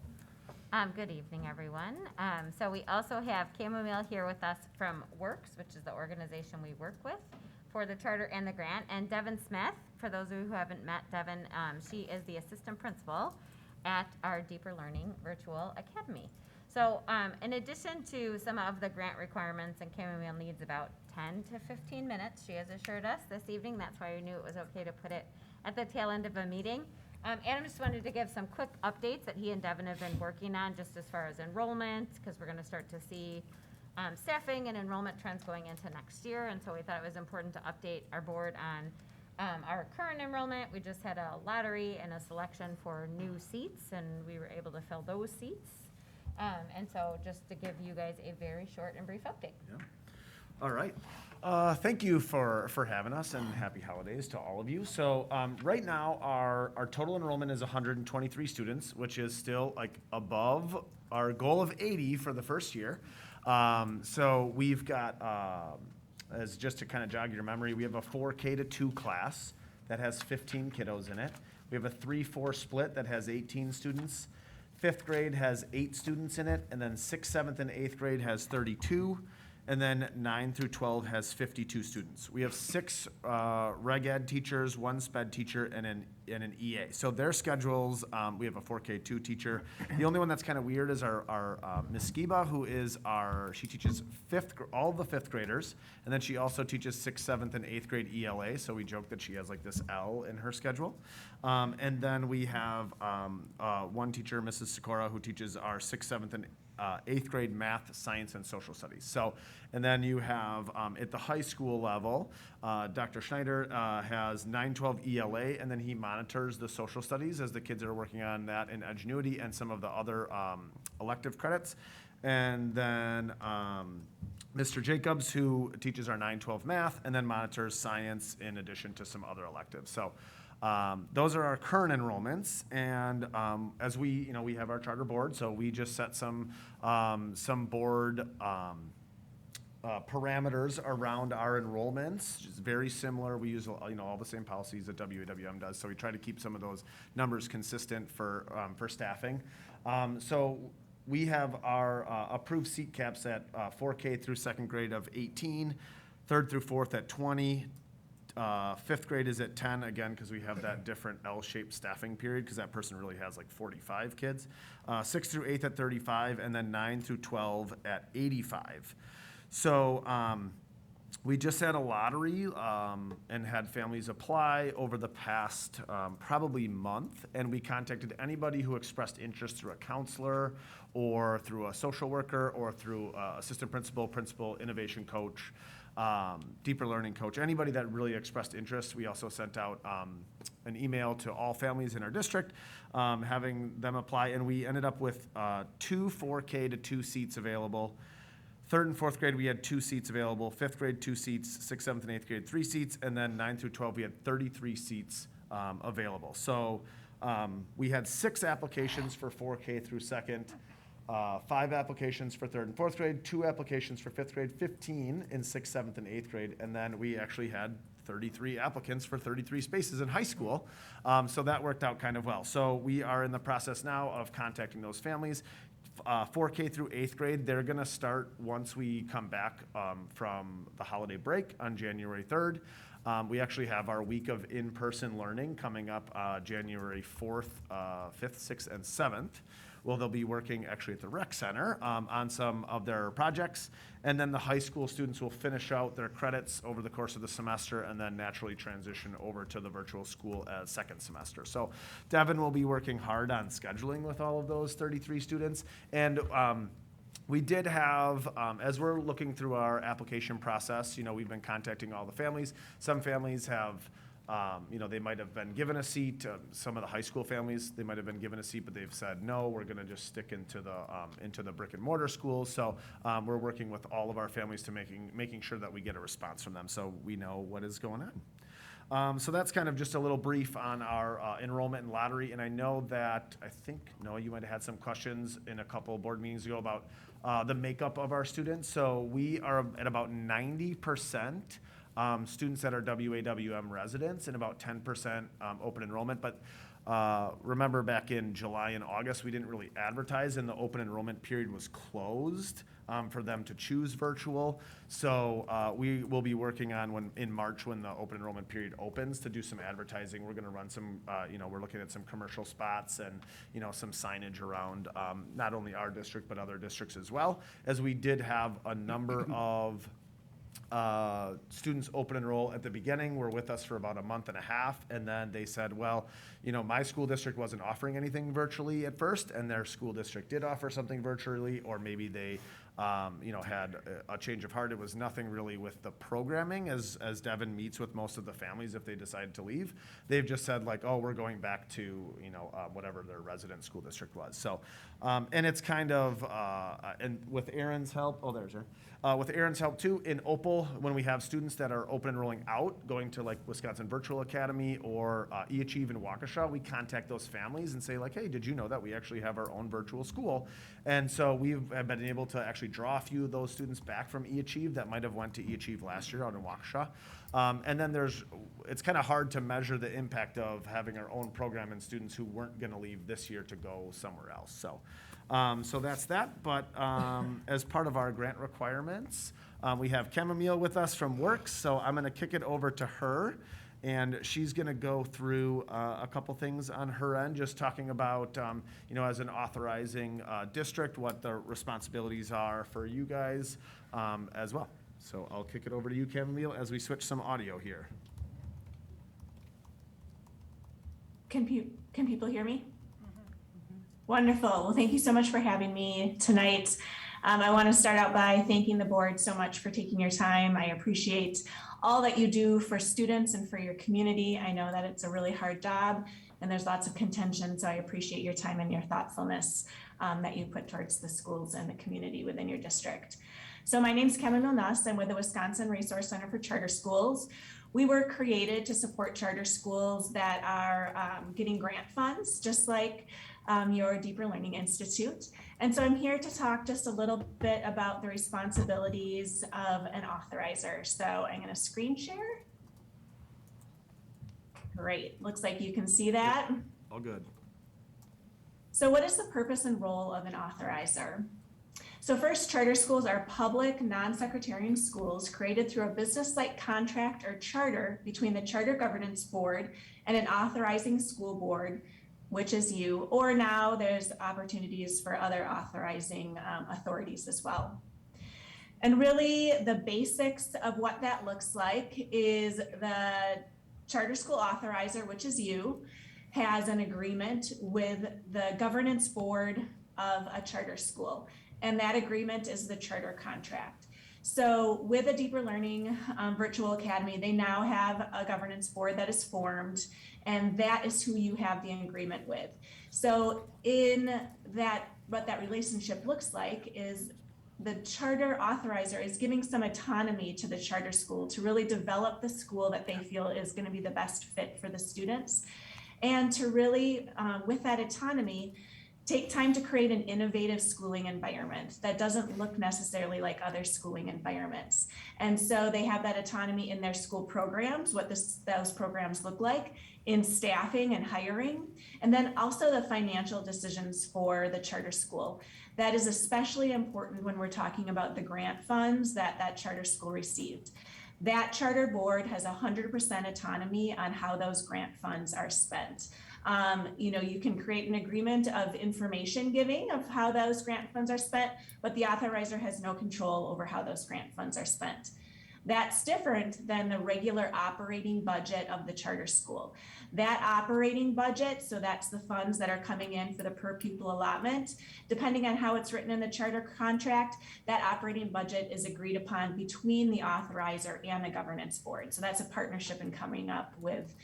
Good evening, everyone. So we also have Chamomile here with us from Works, which is the organization we work with for the charter and the grant, and Devin Smith. For those of you who haven't met Devin, she is the assistant principal at our Deeper Learning Virtual Academy. So in addition to some of the grant requirements, and Chamomile needs about 10 to 15 minutes, she has assured us this evening. That's why we knew it was okay to put it at the tail end of a meeting. Adam just wanted to give some quick updates that he and Devin have been working on just as far as enrollment, because we're going to start to see staffing and enrollment trends going into next year. And so we thought it was important to update our board on our current enrollment. We just had a lottery and a selection for new seats, and we were able to fill those seats. And so just to give you guys a very short and brief update. Yeah. All right. Thank you for having us, and happy holidays to all of you. So right now, our total enrollment is 123 students, which is still like above our goal of 80 for the first year. So we've got, as just to kind of jog your memory, we have a 4K to 2 class that has 15 kiddos in it. We have a 3-4 split that has 18 students. 5th grade has 8 students in it, and then 6th, 7th, and 8th grade has 32. And then 9 through 12 has 52 students. We have 6 reg ed teachers, 1 sped teacher, and an EA. So their schedules, we have a 4K2 teacher. The only one that's kind of weird is our Miss Skiba, who is she teaches all the 5th graders, and then she also teaches 6th, 7th, and 8th grade ELA. So we joke that she has like this L in her schedule. And then we have one teacher, Mrs. Sikora, who teaches our 6th, 7th, and 8th grade math, science, and social studies. So, and then you have at the high school level, Dr. Schneider has 912 ELA, and then he monitors the social studies as the kids are working on that in Edgenuity and some of the other elective credits. And then Mr. Jacobs, who teaches our 912 math, and then monitors science in addition to some other electives. So those are our current enrollments, and as we have our charter board, so we just set some board parameters around our enrollments. It's very similar. We use all the same policies that WAWM does, so we try to keep some of those numbers consistent for staffing. So we have our approved seat caps at 4K through 2nd grade of 18, 3rd through 4th at 20. 5th grade is at 10, again, because we have that different L-shaped staffing period, because that person really has like 45 kids. 6th through 8th at 35, and then 9 through 12 at 85. So we just had a lottery and had families apply over the past probably month, and we contacted anybody who expressed interest through a counselor or through a social worker or through assistant principal, innovation coach, deeper learning coach, anybody that really expressed interest. We also sent out an email to all families in our district, having them apply, and we ended up with 2 4K to 2 seats available. 3rd and 4th grade, we had 2 seats available. 5th grade, 2 seats. 6th, 7th, and 8th grade, 3 seats. And then 9 through 12, we had 33 seats available. So we had 6 applications for 4K through 2nd, 5 applications for 3rd and 4th grade, 2 applications for 5th grade, 15 in 6th, 7th, and 8th grade. And then we actually had 33 applicants for 33 spaces in high school. So that worked out kind of well. So we are in the process now of contacting those families. 4K through 8th grade, they're going to start once we come back from the holiday break on January 3rd. We actually have our week of in-person learning coming up January 4th, 5th, 6th, and 7th. Well, they'll be working actually at the rec center on some of their projects. And then the high school students will finish out their credits over the course of the semester and then naturally transition over to the virtual school as second semester. So Devin will be working hard on scheduling with all of those 33 students. And we did have, as we're looking through our application process, we've been contacting all the families. Some families have, they might have been given a seat. Some of the high school families, they might have been given a seat, but they've said, no, we're going to just stick into the brick and mortar schools. So we're working with all of our families to making sure that we get a response from them so we know what is going on. So that's kind of just a little brief on our enrollment and lottery. And I know that, Noah, you might have had some questions in a couple board meetings ago about the makeup of our students. So we are at about 90% students that are WAWM residents and about 10% open enrollment. But remember back in July and August, we didn't really advertise and the open enrollment period was closed for them to choose virtual. So we will be working on in March when the open enrollment period opens to do some advertising. We're gonna run some, we're looking at some commercial spots and, some signage around not only our district, but other districts as well, as we did have a number of students open enroll at the beginning were with us for about a month and a half, and then they said, well, my school district wasn't offering anything virtually at first, and their school district did offer something virtually, or maybe they had a change of heart. It was nothing really with the programming, as Devin meets with most of the families if they decide to leave. They've just said like, oh, we're going back to, whatever their resident school district was. So, and it's kind of, and with Aaron's help, oh, there's her. with Aaron's help too, in Opal, when we have students that are open enrolling out, going to like Wisconsin Virtual Academy or eAchieve in Waukesha, we contact those families and say like, hey, did you know that we actually have our own virtual school? And so we have been able to actually draw a few of those students back from eAchieve that might have went to eAchieve last year out in Waukesha. And then it's kind of hard to measure the impact of having our own program and students who weren't going to leave this year to go somewhere else. So that's that. But as part of our grant requirements, we have Chamomile with us from Works. So I'm going to kick it over to her, and she's going to go through a couple things on her end, just talking about, as an authorizing district, what the responsibilities are for you guys as well. So I'll kick it over to you, Chamomile, as we switch some audio here. Can people hear me? Wonderful. Well, thank you so much for having me tonight. I want to start out by thanking the board so much for taking your time. I appreciate all that you do for students and for your community. I know that it's a really hard job and there's lots of contention, so I appreciate your time and your thoughtfulness that you put towards the schools and the community within your district. So my name's Chamomile Nuss. I'm with the Wisconsin Resource Center for Charter Schools. We were created to support charter schools that are getting grant funds, just like your Deeper Learning Institute. And so I'm here to talk just a little bit about the responsibilities of an authorizer. So I'm going to screen share. Great. Looks like you can see that. All good. So what is the purpose and role of an authorizer? So first, charter schools are public, non-secretarian schools created through a business-like contract or charter between the Charter Governance Board and an authorizing school board, which is you, or now there's opportunities for other authorizing authorities as well. And really the basics of what that looks like is the charter school authorizer, which is you, has an agreement with the governance board of a charter school. And that agreement is the charter contract. So with a Deeper Learning Virtual Academy, they now have a governance board that is formed, and that is who you have the agreement with. So in that, what that relationship looks like is the charter authorizer is giving some autonomy to the charter school to really develop the school that they feel is going to be the best fit for the students. And to really, with that autonomy, take time to create an innovative schooling environment that doesn't look necessarily like other schooling environments. And so they have that autonomy in their school programs, what those programs look like, in staffing and hiring, and then also the financial decisions for the charter school. That is especially important when we're talking about the grant funds that charter school received. That charter board has 100% autonomy on how those grant funds are spent. You can create an agreement of information giving of how those grant funds are spent, but the authorizer has no control over how those grant funds are spent. That's different than the regular operating budget of the charter school. That operating budget, so that's the funds that are coming in for the per pupil allotment, depending on how it's written in the charter contract, that operating budget is agreed upon between the authorizer and the governance board. So that's a partnership in coming up with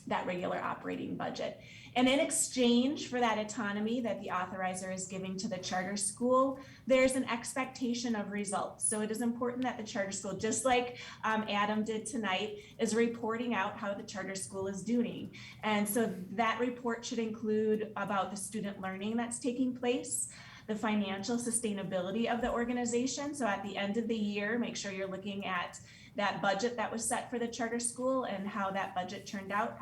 that regular operating budget. And in exchange for that autonomy that the authorizer is giving to the charter school, there's an expectation of results. So it is important that the charter school, just like Adam did tonight, is reporting out how the charter school is doing. And so that report should include about the student learning that's taking place, the financial sustainability of the organization. So at the end of the year, make sure you're looking at that budget that was set for the charter school and how that budget turned out,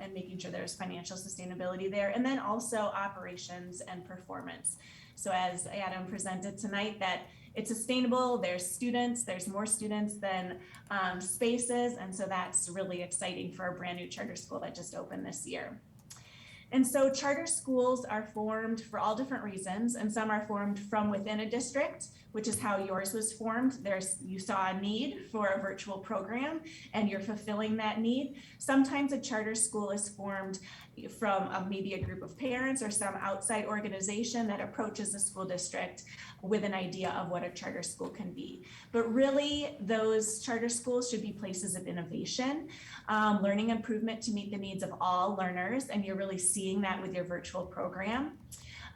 and making sure there's financial sustainability there. And then also operations and performance. So as Adam presented tonight, that it's sustainable, there's students, there's more students than spaces. And so that's really exciting for a brand new charter school that just opened this year. And so charter schools are formed for all different reasons, and some are formed from within a district, which is how yours was formed. You saw a need for a virtual program and you're fulfilling that need. Sometimes a charter school is formed from maybe a group of parents or some outside organization that approaches the school district with an idea of what a charter school can be. But really, those charter schools should be places of innovation, learning improvement to meet the needs of all learners, and you're really seeing that with your virtual program.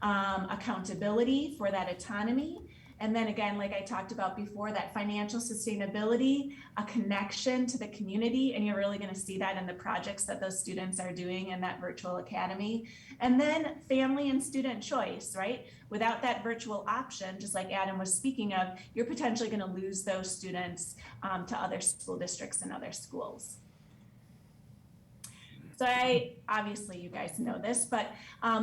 Accountability for that autonomy, And then again, like I talked about before, that financial sustainability, a connection to the community, and you're really going to see that in the projects that those students are doing in that virtual academy. And then family and student choice, right? Without that virtual option, just like Adam was speaking of, you're potentially going to lose those students to other school districts and other schools. So obviously you guys know this, but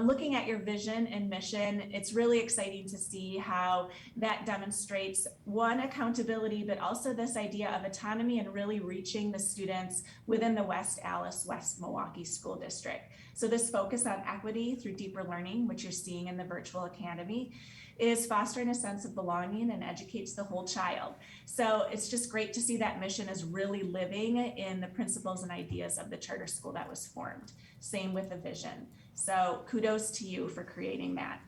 looking at your vision and mission, it's really exciting to see how that demonstrates one, accountability, but also this idea of autonomy and really reaching the students within the West Allis, West Milwaukee School District. So this focus on equity through deeper learning, which you're seeing in the virtual academy, is fostering a sense of belonging and educates the whole child. So it's just great to see that mission is really living in the principles and ideas of the charter school that was formed. Same with the vision. So kudos to you for creating that.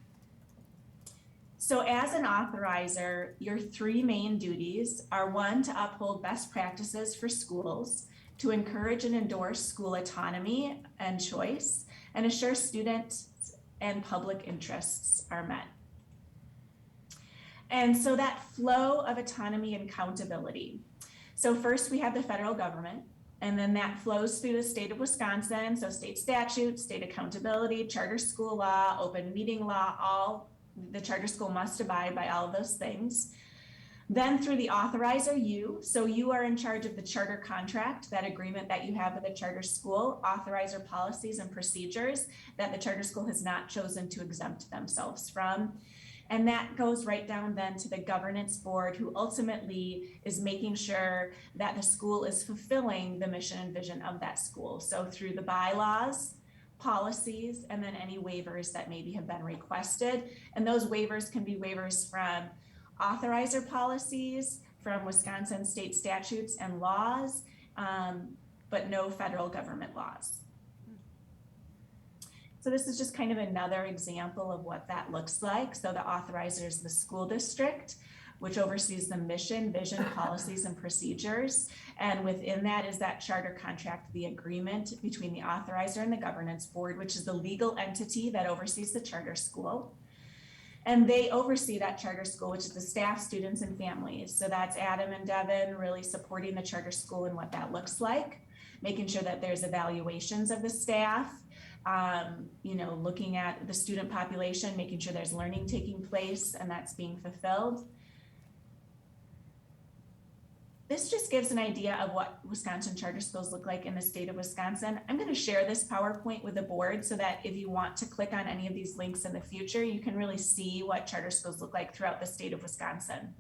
So as an authorizer, your three main duties are: one, to uphold best practices for schools, to encourage and endorse school autonomy and choice, and assure student and public interests are met. And so that flow of autonomy and accountability. So first we have the federal government, and then that flows through the state of Wisconsin. So state statutes, state accountability, charter school law, open meeting law, all the charter school must abide by all of those things. Then through the authorizer, so you are in charge of the charter contract, that agreement that you have with the charter school, authorizer policies and procedures that the charter school has not chosen to exempt themselves from. And that goes right down then to the governance board, who ultimately is making sure that the school is fulfilling the mission and vision of that school. So through the bylaws, policies, and then any waivers that maybe have been requested. And those waivers can be waivers from authorizer policies, from Wisconsin state statutes and laws, but no federal government laws. So this is just kind of another example of what that looks like. So the authorizer is the school district, which oversees the mission, vision, policies, and procedures. And within that is that charter contract, the agreement between the authorizer and the governance board, which is the legal entity that oversees the charter school. And they oversee that charter school, which is the staff, students, and families. So that's Adam and Devin really supporting the charter school and what that looks like, making sure that there's evaluations of the staff, looking at the student population, making sure there's learning taking place and that's being fulfilled. This just gives an idea of what Wisconsin charter schools look like in the state of Wisconsin. I'm going to share this PowerPoint with the board so that if you want to click on any of these links in the future, you can really see what charter schools look like throughout the state of Wisconsin.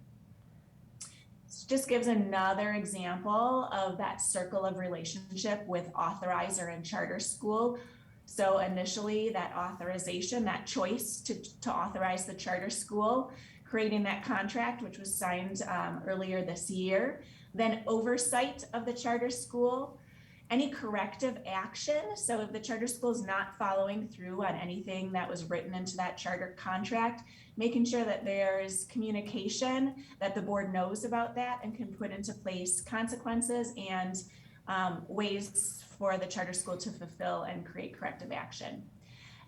This just gives another example of that circle of relationship with authorizer and charter school. So initially that authorization, that choice to authorize the charter school, creating that contract, which was signed earlier this year, then oversight of the charter school, any corrective action. So if the charter school is not following through on anything that was written into that charter contract, making sure that there's communication, that the board knows about that and can put into place consequences and ways for the charter school to fulfill and create corrective action.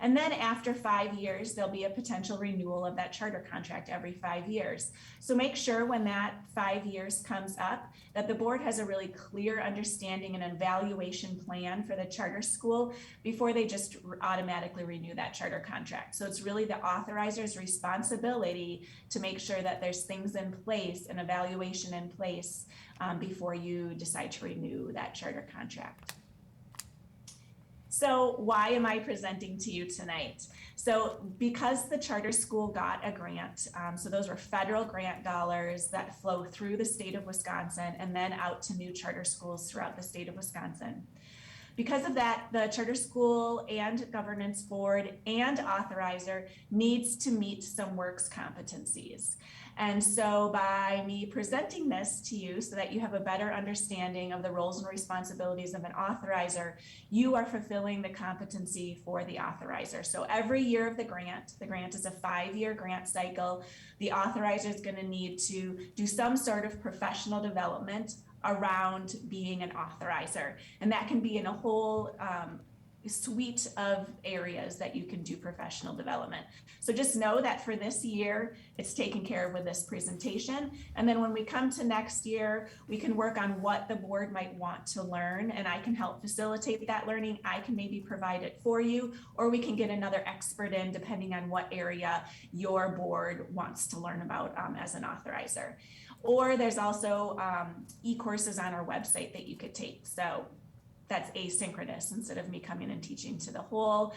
And then after 5 years, there'll be a potential renewal of that charter contract every 5 years. So make sure when that 5 years comes up that the board has a really clear understanding and evaluation plan for the charter school before they just automatically renew that charter contract. So it's really the authorizer's responsibility to make sure that there's things in place, an evaluation in place before you decide to renew that charter contract. So why am I presenting to you tonight? So because the charter school got a grant, so those were federal grant dollars that flow through the state of Wisconsin and then out to new charter schools throughout the state of Wisconsin. Because of that, the charter school and governance board and authorizer needs to meet some works competencies. And so by me presenting this to you so that you have a better understanding of the roles and responsibilities of an authorizer, you are fulfilling the competency for the authorizer. So every year of the grant is a 5-year grant cycle. The authorizer is going to need to do some sort of professional development around being an authorizer. And that can be in a whole suite of areas that you can do professional development. So just know that for this year, it's taken care of with this presentation. And then when we come to next year, we can work on what the board might want to learn, and I can help facilitate that learning. I can maybe provide it for you, or we can get another expert in depending on what area your board wants to learn about as an authorizer. Or there's also e-courses on our website that you could take. So that's asynchronous instead of me coming and teaching to the whole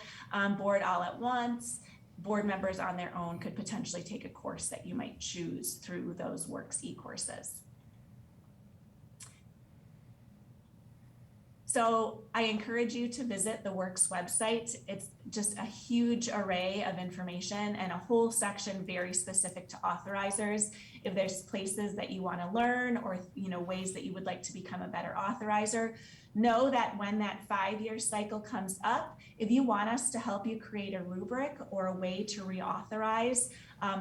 board all at once. Board members on their own could potentially take a course that you might choose through those Works e-courses. So I encourage you to visit the Works website. It's just a huge array of information and a whole section very specific to authorizers. If there's places that you want to learn or ways that you would like to become a better authorizer, know that when that 5-year cycle comes up, if you want us to help you create a rubric or a way to reauthorize,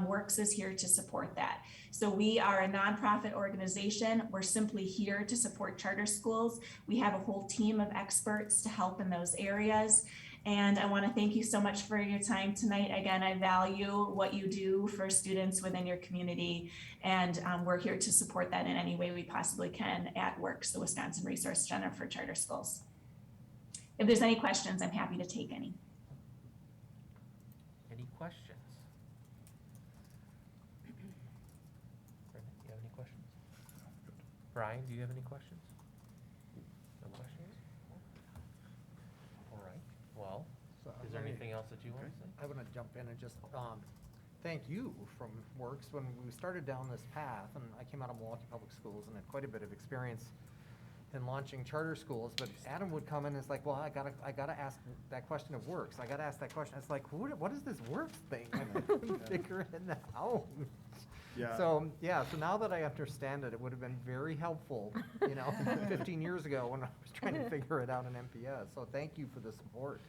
Works is here to support that. So we are a nonprofit organization. We're simply here to support charter schools. We have a whole team of experts to help in those areas. And I want to thank you so much for your time tonight. Again, I value what you do for students within your community, and we're here to support that in any way we possibly can at Works, the Wisconsin Resource Center for Charter Schools. If there's any questions, I'm happy to take any. Any questions? Brenda, do you have any questions? Brian, do you have any questions? No questions? All right. Well, is there anything else that you want to say? I want to jump in and just thank you from Works. When we started down this path, and I came out of Milwaukee Public Schools and had quite a bit of experience in launching charter schools, but Adam would come in and it's like, well, I gotta ask that question of Works. I gotta ask that question. It's like, what is this Works thing? I couldn't figure it out. Yeah. So now that I understand it, it would have been very helpful, 15 years ago when I was trying to figure it out in MPS. So thank you for the support.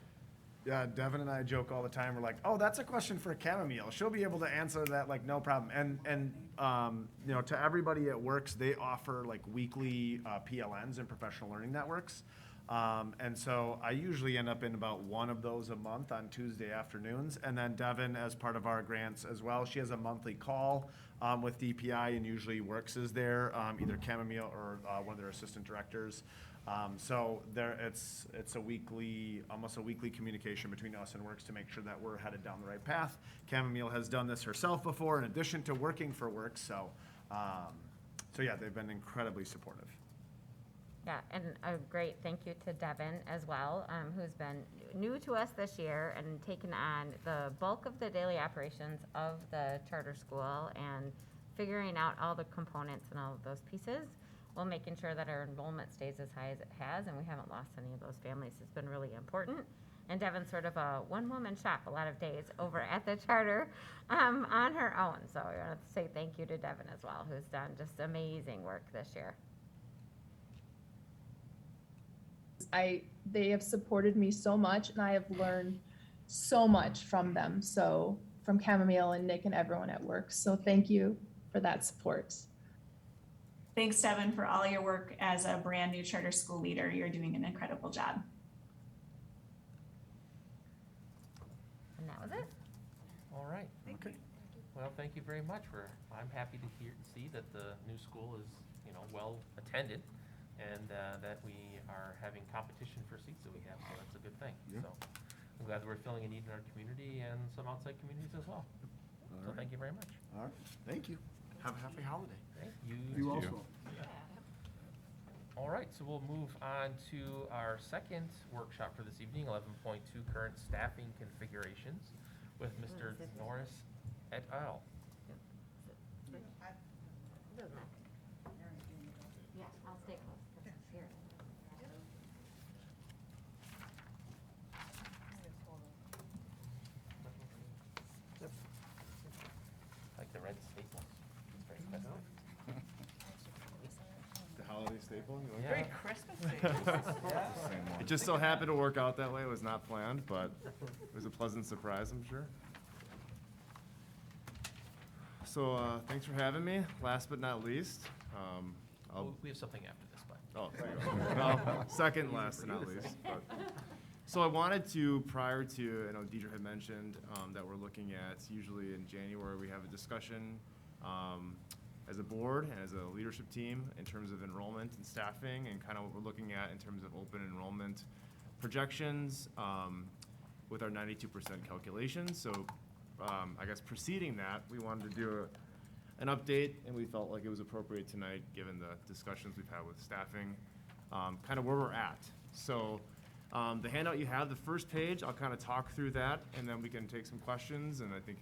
Yeah, Devin and I joke all the time. We're like, oh, that's a question for Chamomile. She'll be able to answer that, like, no problem. And to everybody at Works, they offer like weekly PLNs and professional learning networks. And so I usually end up in about one of those a month on Tuesday afternoons. And then Devin, as part of our grants as well, she has a monthly call with DPI, and usually Works is there, either Chamomile or one of their assistant directors. So it's almost a weekly communication between us and Works to make sure that we're headed down the right path. Chamomile has done this herself before in addition to working for Works. So yeah, they've been incredibly supportive. Yeah, and a great thank you to Devin as well, who's been new to us this year and taken on the bulk of the daily operations of the charter school and figuring out all the components and all of those pieces, while making sure that our enrollment stays as high as it has and we haven't lost any of those families. It's been really important. And Devin's sort of a one-woman shop a lot of days over at the charter on her own. So I want to say thank you to Devin as well, who's done just amazing work this year. They have supported me so much, and I have learned so much from them. So from Chamomile and Nick and everyone at Works. So thank you for that support. Thanks, Devin, for all your work as a brand new charter school leader. You're doing an incredible job. And that was it. All right. Thank you. Well, thank you very much. I'm happy to see that the new school is, well attended, and that we are having competition for seats that we have. So that's a good thing. Yeah. So I'm glad that we're filling a need in our community and some outside communities as well. So thank you very much. All right. Thank you. Have a happy holiday. Thank you. You also. All right, so we'll move on to our second workshop for this evening, 11.2 current staffing configurations with Mr. Norris et al. Yeah, I'll stay close because it's here. Like the red staples. It's very festive. The holiday staple? You like Yeah. that? Very Christmassy. It just so happened to work out that way. It was not planned, but it was a pleasant surprise, I'm sure. So thanks for having me. Last but not least, We have something after this, but. Oh, there you go. Well, second last and not least. But, So I wanted to, prior to, I know Deidre had mentioned that we're looking at, usually in January, we have a discussion as a board and as a leadership team in terms of enrollment and staffing and kind of what we're looking at in terms of open enrollment projections with our 92% calculations. So I guess preceding that, we wanted to do an update, and we felt like it was appropriate tonight, given the discussions we've had with staffing, kind of where we're at. So the handout you have, the first page, I'll kind of talk through that, and then we can take some questions, and I think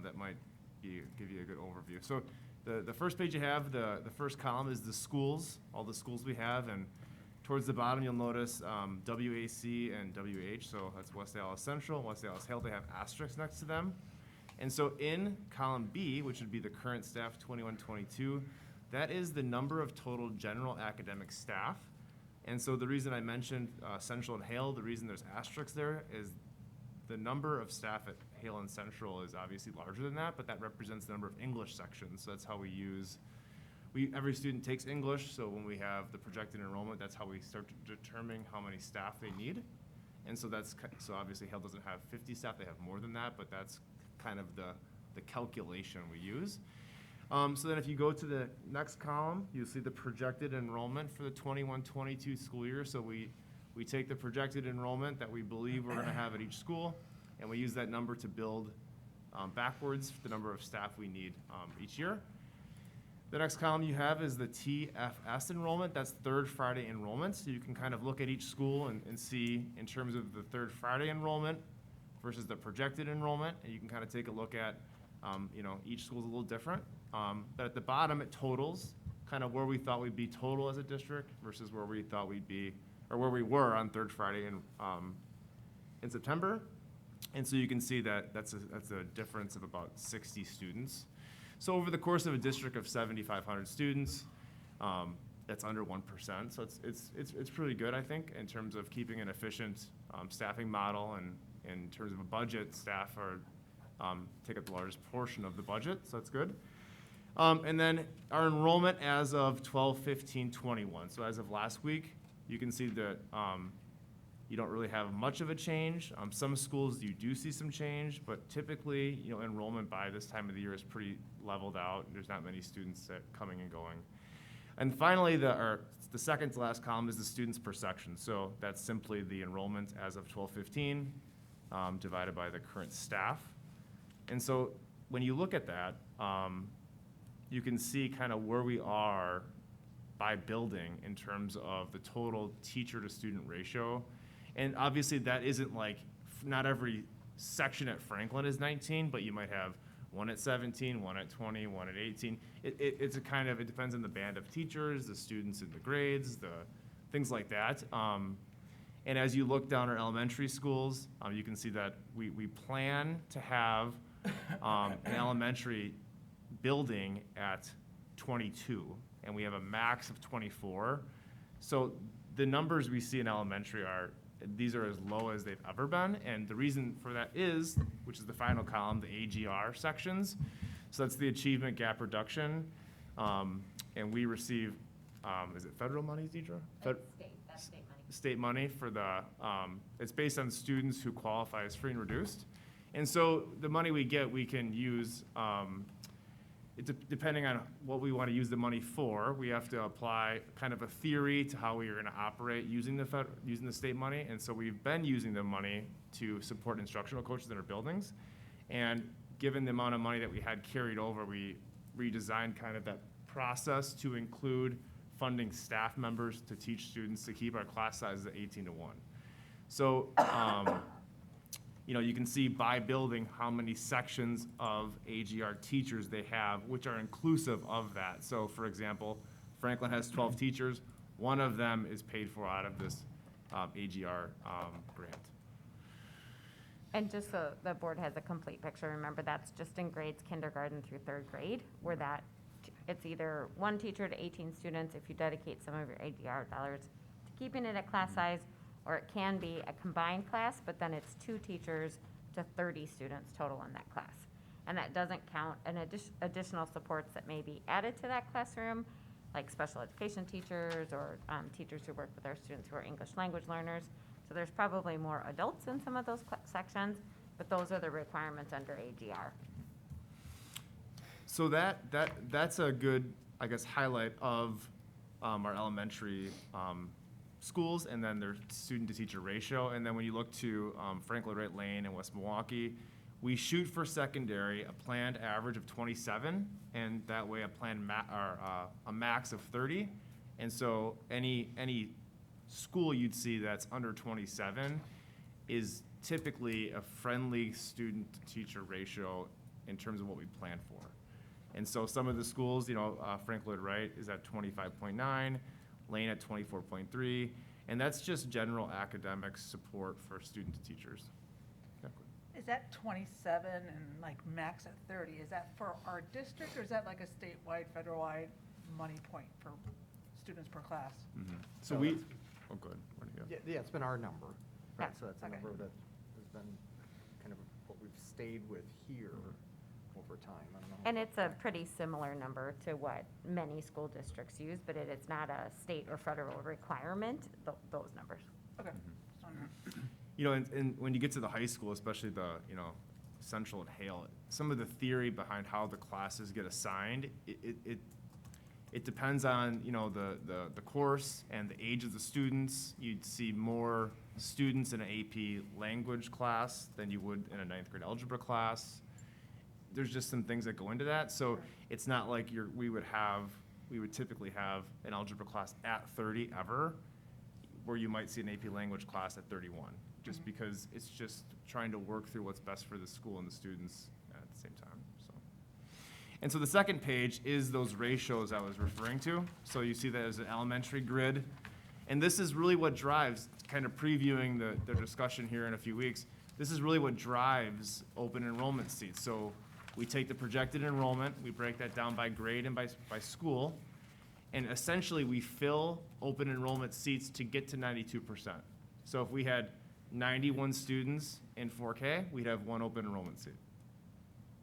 that might give you a good overview. So the first page you have, the first column is the schools, all the schools we have, and towards the bottom you'll notice WAC and WH, so that's West Dallas Central, West Dallas Hale, they have asterisks next to them. And so in column B, which would be the current staff 21-22, that is the number of total general academic staff. And so the reason I mentioned Central and Hale, the reason there's asterisks there is the number of staff at Hale and Central is obviously larger than that, but that represents the number of English sections. So that's how we use, every student takes English, so when we have the projected enrollment, that's how we start determining how many staff they need. And so so obviously Hale doesn't have 50 staff, they have more than that, but that's kind of the calculation we use. So then if you go to the next column, you'll see the projected enrollment for the 21-22 school year. So we take the projected enrollment that we believe we're gonna have at each school, and we use that number to build backwards the number of staff we need each year. The next column you have is the TFS enrollment. That's third Friday enrollment. So you can kind of look at each school and see in terms of the third Friday enrollment versus the projected enrollment, and you can kind of take a look at, each school's a little different. But at the bottom, it totals kind of where we thought we'd be total as a district versus where we thought we'd be, or where we were on third Friday in September. And so you can see that that's a difference of about 60 students. So over the course of a district of 7,500 students, that's under 1%. So it's pretty good, I think, in terms of keeping an efficient staffing model, and in terms of a budget, staff take up the largest portion of the budget, so that's good. And then our enrollment as of 12/15/21. So as of last week, you can see that you don't really have much of a change. Some schools you do see some change, but typically, enrollment by this time of the year is pretty leveled out. There's not many students coming and going. And finally, the second to last column is the students per section. So that's simply the enrollment as of 12/15 divided by the current staff. And so when you look at that, you can see kind of where we are by building in terms of the total teacher to student ratio. And obviously that isn't like, not every section at Franklin is 19, but you might have one at 17, one at 20, one at 18. It depends on the band of teachers, the students in the grades, the things like that. And as you look down our elementary schools, you can see that we plan to have an elementary building at 22, and we have a max of 24. So the numbers we see in elementary these are as low as they've ever been, and the reason for that is, which is the final column, the AGR sections. So that's the achievement gap reduction, and we receive, is it federal money, Deidre? That's state money. State money for it's based on students who qualify as free and reduced. And so the money we get, we can use, depending on what we want to use the money for, we have to apply kind of a theory to how we are going to operate using the state money. And so we've been using the money to support instructional coaches in our buildings. And given the amount of money that we had carried over, we redesigned kind of that process to include funding staff members to teach students to keep our class sizes at 18-1. So, you can see by building how many sections of AGR teachers they have, which are inclusive of that. So for example, Franklin has 12 teachers. One of them is paid for out of this AGR grant. And just so the board has a complete picture, remember that's just in grades kindergarten through third grade, where it's either one teacher to 18 students if you dedicate some of your AGR dollars to keeping it at class size, or it can be a combined class, but then it's 2 teachers to 30 students total in that class. And that doesn't count additional supports that may be added to that classroom, like special education teachers or teachers who work with our students who are English language learners. So there's probably more adults in some of those sections, but those are the requirements under AGR. So that's a good, I guess, highlight of our elementary schools and then their student-to-teacher ratio. And then when you look to Frank Lloyd Wright Lane and West Milwaukee, we shoot for secondary a planned average of 27, and that way a planned a max of 30. And so any school you'd see that's under 27 is typically a friendly student-to-teacher ratio in terms of what we plan for. And so some of the schools, Frank Lloyd Wright is at 25.9, Lane at 24.3, and that's just general academic support for student-to-teachers. Is that 27 and like max at 30? Is that for our district or is that like a statewide, federal-wide money point for students per class? So No, we, that's- oh, good. What do you got? Yeah, it's been our number, right? Yeah. So that's a Okay. number that has been kind of what we've stayed with here over time. I don't know. And it's a pretty similar number to what many school districts use, but it's not a state or federal requirement, those numbers. Okay. And when you get to the high school, especially the, Central and Hale, some of the theory behind how the classes get assigned, it depends on, the course and the age of the students. You'd see more students in an AP language class than you would in a 9th grade algebra class. There's just some things that go into that. So it's not like we would typically have an algebra class at 30 ever, where you might see an AP language class at 31, just because it's just trying to work through what's best for the school and the students at the same time, so. And so the second page is those ratios I was referring to. So you see that as an elementary grid. And this is really what drives, kind of previewing the discussion here in a few weeks, this is really what drives open enrollment seats. So we take the projected enrollment, we break that down by grade and by school, and essentially we fill open enrollment seats to get to 92%. So if we had 91 students in 4K, we'd have one open enrollment seat.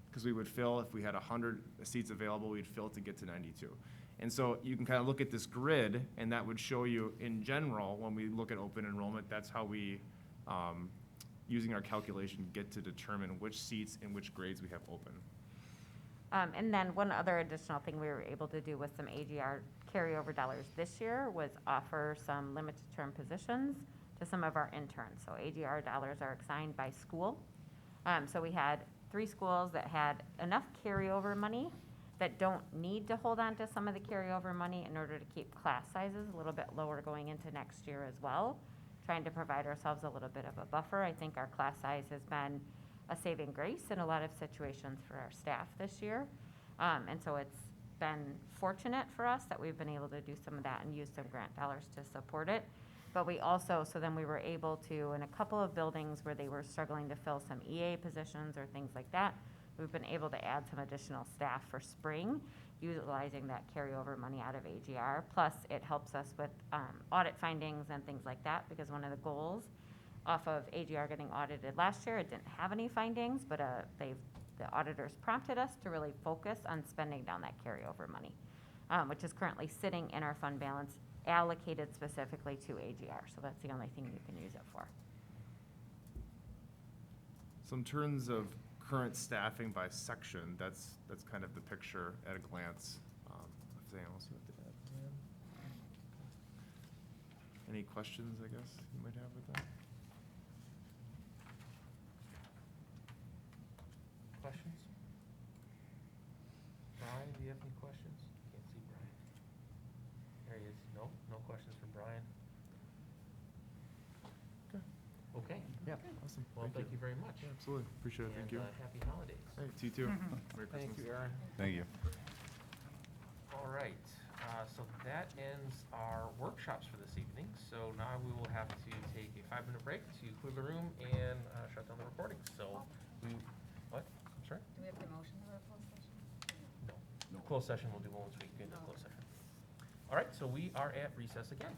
Because we would fill, if we had 100 seats available, we'd fill to get to 92. And so you can kind of look at this grid, and that would show you, in general, when we look at open enrollment, that's how we, using our calculation, get to determine which seats and which grades we have open. And then one other additional thing we were able to do with some AGR carryover dollars this year was offer some limited term positions to some of our interns. So AGR dollars are assigned by school. So we had 3 schools that had enough carryover money that don't need to hold on to some of the carryover money in order to keep class sizes a little bit lower going into next year as well, trying to provide ourselves a little bit of a buffer. I think our class size has been a saving grace in a lot of situations for our staff this year. And so it's been fortunate for us that we've been able to do some of that and use some grant dollars to support it. But we also, so then we were able to, in a couple of buildings where they were struggling to fill some EA positions or things like that, we've been able to add some additional staff for spring, utilizing that carryover money out of AGR. Plus, it helps us with audit findings and things like that, because one of the goals off of AGR getting audited last year, it didn't have any findings, but the auditors prompted us to really focus on spending down that carryover money, which is currently sitting in our fund balance allocated specifically to AGR. So that's the only thing you can use it for. So in terms of current staffing by section, that's kind of the picture at a glance. If anyone else would like to add. Any questions, I guess, you might have with that? Questions? Brian, do you have any questions? Can't see Brian. There he is. No questions for Brian. Okay. Yeah, awesome. Well, thank you very much. Absolutely. Appreciate it. Thank you. Happy holidays. Hey, to you too. Merry Thank Christmas. you, Aaron. Thank you. All right, so that ends our workshops for this evening. So now we will have to take a 5-minute break to clear the room and shut down the recording. So, what? I'm sorry? Do we have to motion to our closed session? No. Closed session we'll do once we get into closed session. All right, so we are at recess again.